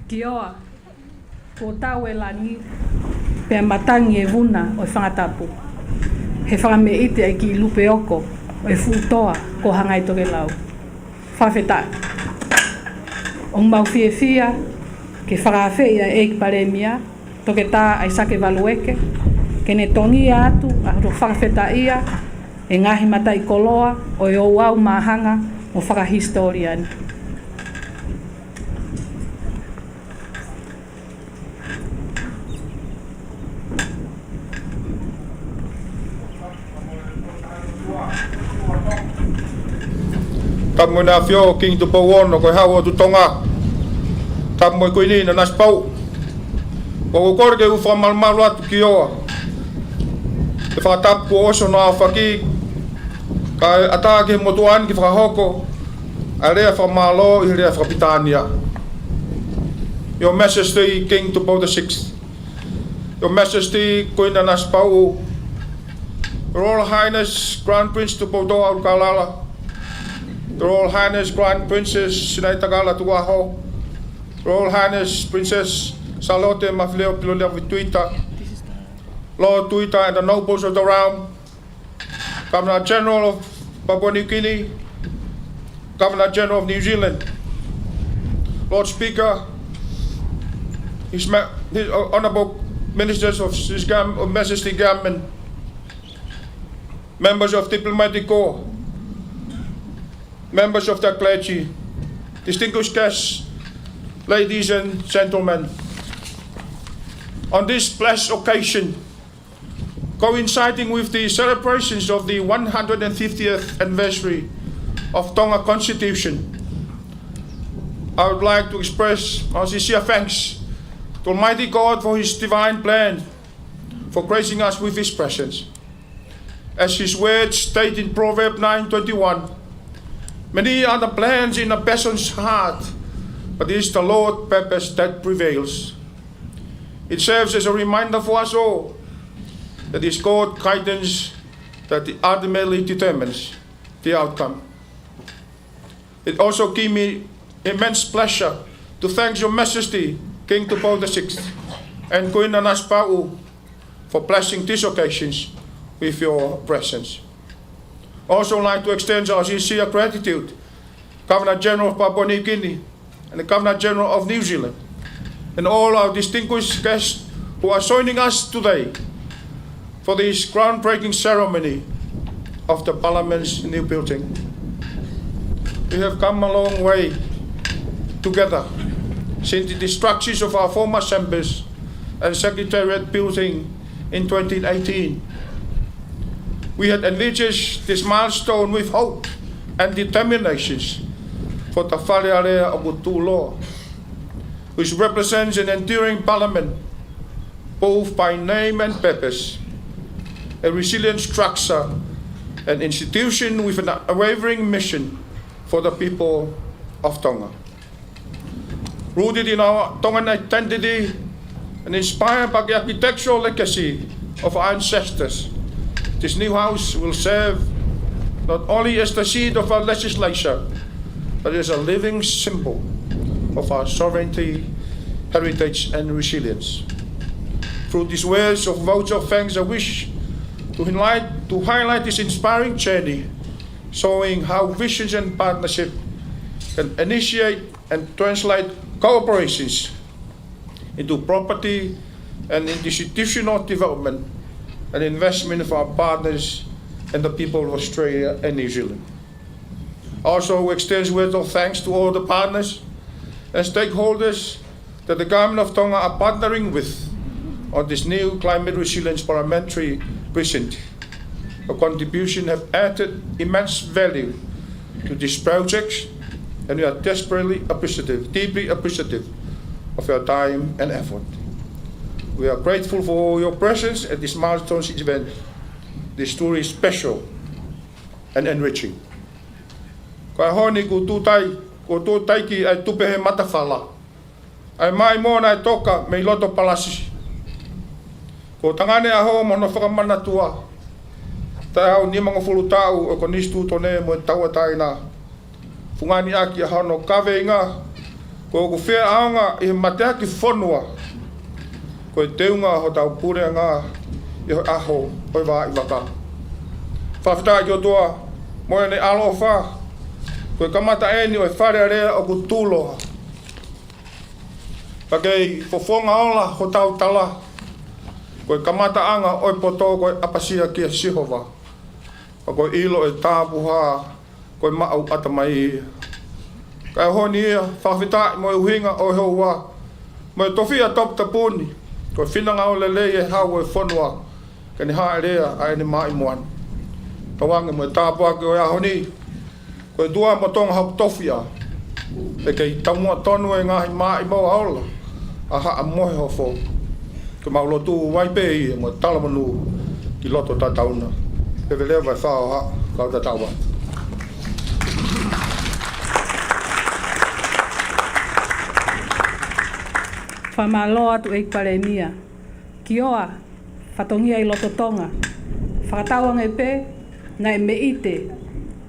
B: Kioa, ko tau e lani, pea matangi e vuna o e whangatapu. He whangameite ai ki lupe oko o e futoa ko hangai toke lau. Whawhetai. O mau fie fia, ke whakawhea e ki paremia, toke tā ai sake valueke, ke ne tongi atu, a ro whakawheta ia, e ngahi matai koloa, o e o au mahanga, o whakahistoriani.
J: Tamu na fio King Tupou ono ko hawo tu Tonga. Tamu ko ini Nanasipau'u. Ko ko ke u famal malu atu kioa. E Fakatapu oso na faki ka atake motuan ki Fakahoko. Area famalo i area Fakapitania. Your Majesty King Tupou the 6th. Your Majesty ko Nanasipau'u. Royal Highness Grand Prince Tupouto'a Ulukalala. The Royal Highness Grand Princess Sinaitakala Tuku'aho, Royal Highness Princess Salote Mafile'o Pilolevu Tuita, Lord Tuita and the nobles of the realm, Governor General of Papua New Guinea, Governor General of New Zealand, Lord Speaker, His Honourable Ministers of Majesty Government, members of Diplomatic Corps, members of the clergy, distinguished guests, ladies and gentlemen. On this blessed occasion, coinciding with the celebrations of the 150th anniversary of Tonga Constitution, I would like to express our sincere thanks to Almighty God for His divine plan for gracing us with His presence. As His words state in Proverbs 9:21, many are the plans in a person's heart, but it is the Lord's purpose that prevails. It serves as a reminder for us all that it is God's guidance that ultimately determines the outcome. It also gives me immense pleasure to thank Your Majesty, King Tupou the 6th, and Queen Nanasipau'u for blessing these occasions with your presence. Also like to extend our sincere gratitude, Governor General of Papua New Guinea and the Governor General of New Zealand, and all our distinguished guests who are joining us today for this groundbreaking ceremony of the Parliament's new building. We have come a long way together since the destruction of our former chambers and Secretariat building in 2018. We had envisaged this milestone with hope and determination for the Whalearea of Ulukalala, which represents an enduring parliament, both by name and purpose, a resilient structure, an institution with an unwavering mission for the people of Tonga. Rooted in our Tongan identity and inspired by the architectural legacy of our ancestors, this new house will serve not only as the seat of our legislature, but as a living symbol of our sovereignty, heritage, and resilience. Through these words of votes of thanks, I wish to highlight this inspiring journey, showing how visions and partnership can initiate and translate cooperations into property and institutional development and investment of our partners and the people of Australia and New Zealand. Also, we extend words of thanks to all the partners and stakeholders that the Government of Tonga are partnering with on this new climate resilience parliamentary precinct. Your contribution have added immense value to these projects, and we are deeply appreciative of your time and effort. We are grateful for your presence at this milestone event. This story is special and enriching. Kai honi ko tūtai ki ai tupe he matawhala. Ai mai mōna ai toka mei loto palasi. Ko tangane aho mono whakamanatua. Tai hau ni mga fulutau o Konisitutone mo taua taina. Fungani aki a hano kawe inga. Ko ku whea aonga i he matea ki whanua. Ko e teunga ho tau Pule'anga i ho aho hoi wā i waka. Whawhita i o toa mo e ne alofa. Ko e kamata eni o e whare rea o ku tūloha. Pakei fofonga ola ho tau tala. Ko e kamata anga o e poto ko e apasia ki a sihova. Ko e ilo e tāpuha ko e maau atamai. Kai honi ia whawhita mo e uhinga o e hoa. Mo e tofia Tupouto'a. Ko e whinanga o lele e hau e whanua. Ka ni hae rea a e ni mai moan. Tawangi mo e tāpua ki o e ahoni. Ko e dua mo tonga hau tofia. E kei tamua tonu e ngahi mai mo aola. A haa mohe ho fo. Ko maulotu waipe i mo e talamanu ki loto tatauna. Peveleva e whao ha kau tatawa.
B: Whamaloa atu e pare mia. Ki oa, whatongia i loto Tonga. Whakatauanga e pē, ngai me ite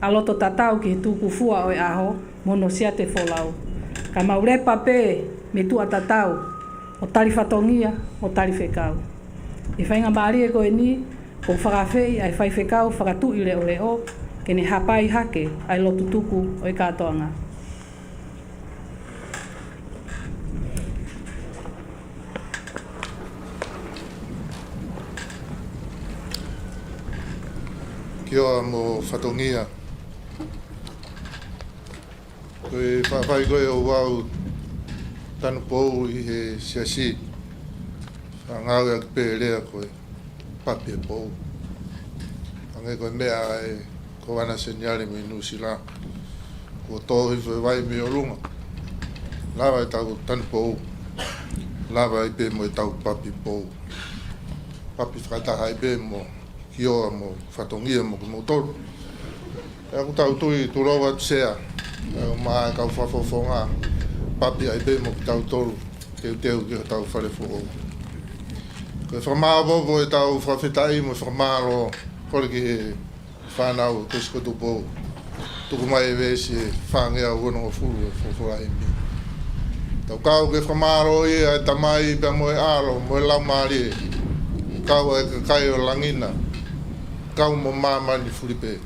B: a loto tatau ki he tūku'aho o e aho mono sia te wholau. Ka maurepa pē me tua tatau o tari whatongia o tari whekau. I whainga maari e koe ni, ko whakawhei ai whai whekau Fakatu'i leo ke ne hapai hake ai loto tuku o e Katoanga.
D: Kia ora mo whatongia. Koe whawhai koe o wau tanu pou i he siasi. Whangau ak pērea koe papi e pou. Ange koe mea e ko ana senyari me nusila. Ko tohi whai vai me o lunga. Lava e tau tanu pou. Lava i pē mo e tau papi pou. Papi whakataha i pē mo ki oa mo whatongia mo ki motoru. E aku tau tui turowa tsea. E o maa kau whafofonga. Papi ai pe mo ki tau toru. Ke uteu ki tau wharefu o. Koe whamaa vovo e tau whawhitai mo whamaro. Kore ki he whanau tesko Tupou. Tuku mai e vesi e whangea uono o furu e whawhai mi. Tau kau ke whamaro i e tamai pe mo e aro mo e laumari e. Kau e kai o langina. Kau mo mamani Filipe.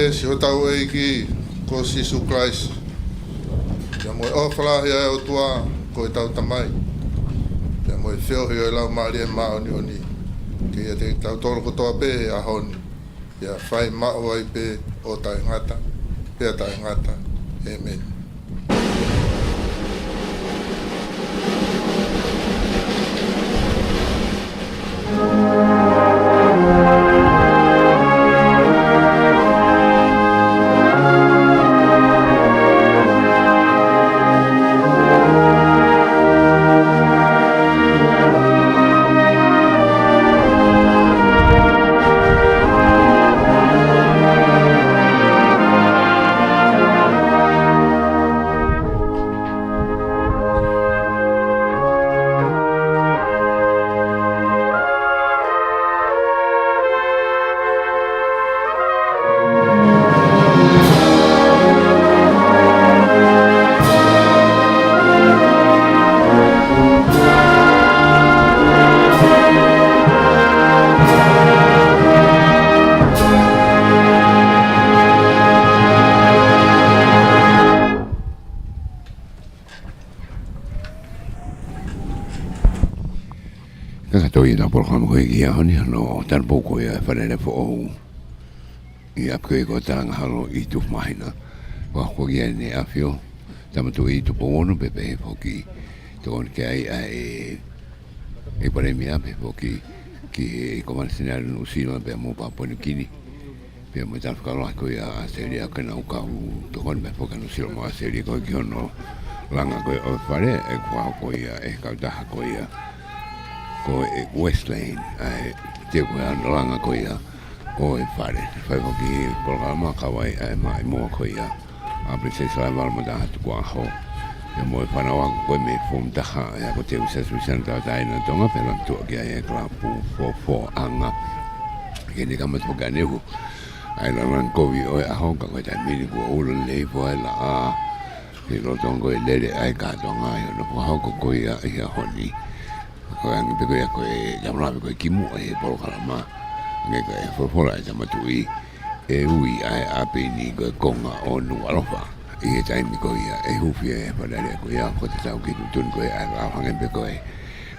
D: Si o tau e ki ko Jesus Christ. Ia mo e ofala hea e o tua ko e tau tamai. Ia mo e whio heo e lau maari e maoni oni. Ke ia te tau toro kotoa pe e ahoni. Ia whai mao ai pe o tai ngata. Pea tai ngata. Amen.
A: Toi na por kam koe ia honi no tan poko ia Mafile'o. Ia koe ko Talangaholo I tu mahina. Wa ko ia ne afio. Tama tu I Tupou no pepe foki. Ton ke ai e pare mi ape foki ki Konisitutone no sino pe mo pa poni kini. Pe mo tan kalo ko ia seria ke na ka to kon me foka no sino mo seria ko ki no langa ko o pare e ko ia e ka da ko ia. Ko e West Lane ai te ko langa ko ia ko e fare fai ki programa ka wai ai mai mo ko ia a princesa Halaevalu mo da Tuku'aho e mo e panawa ko me fom ta ha ya ko te Sesquicentennial na Tonga pela tu ki ai fo anga ke ni kama to ganehu ai la ran ko vi o a honka ko ta mi ko Ulukalala ai la a ni lo tongo e lele ai Katoanga no ko ia ia honi ko ang te ko e jamra ko kimu e BroadCom nge ko fola e tamatui e ui ai ape ni ko konga o Nuku'alofa e tai mi ko ia e hufi e palele ko ia ko te tau ki tun ko ai la hangen be ko e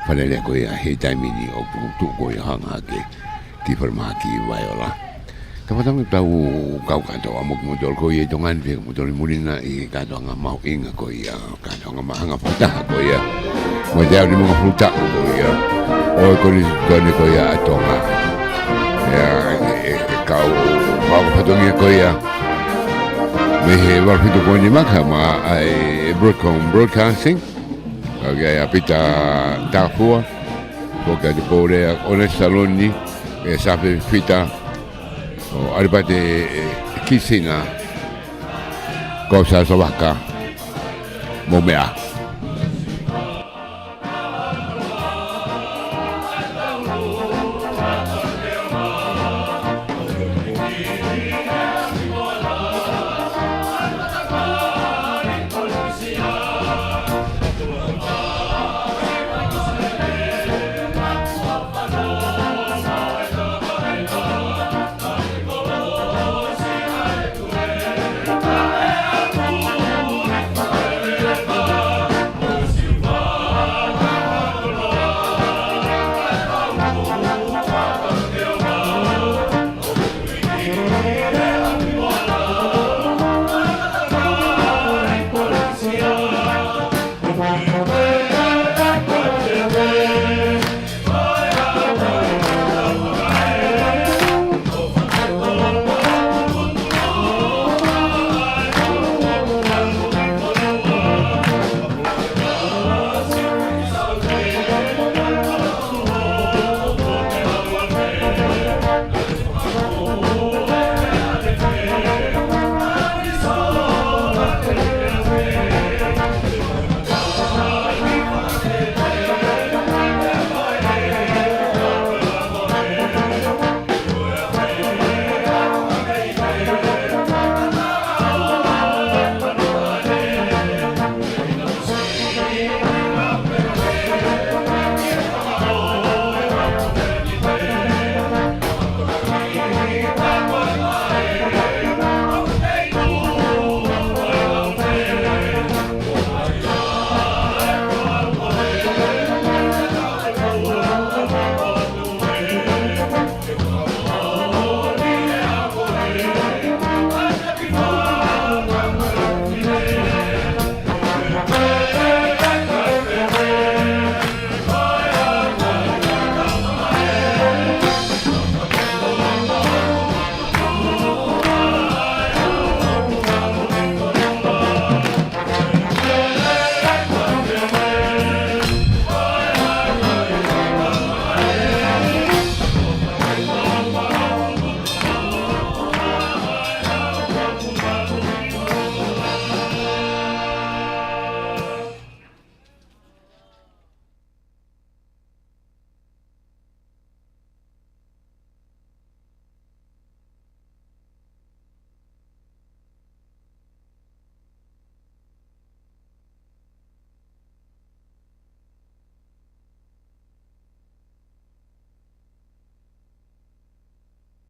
A: palele ko ia he tai mi ni o tu ko ia hanga ke ki forma ki vaiola kapatang tau kau kanto amo mo dol ko ia tongan ve mo dol mulina e Katoanga mau inga ko ia Katoanga mahanga puta ko ia mo deu ni mo puta ko ia o Konisitutone ko ia Tonga ya kau mau patongi ko ia me he war fitu ko ni makama ai BroadCom broadcasting ko ia pita Napua ko ka de pore ona saloni e sabe fita o aribate kisina cosa sobaka momea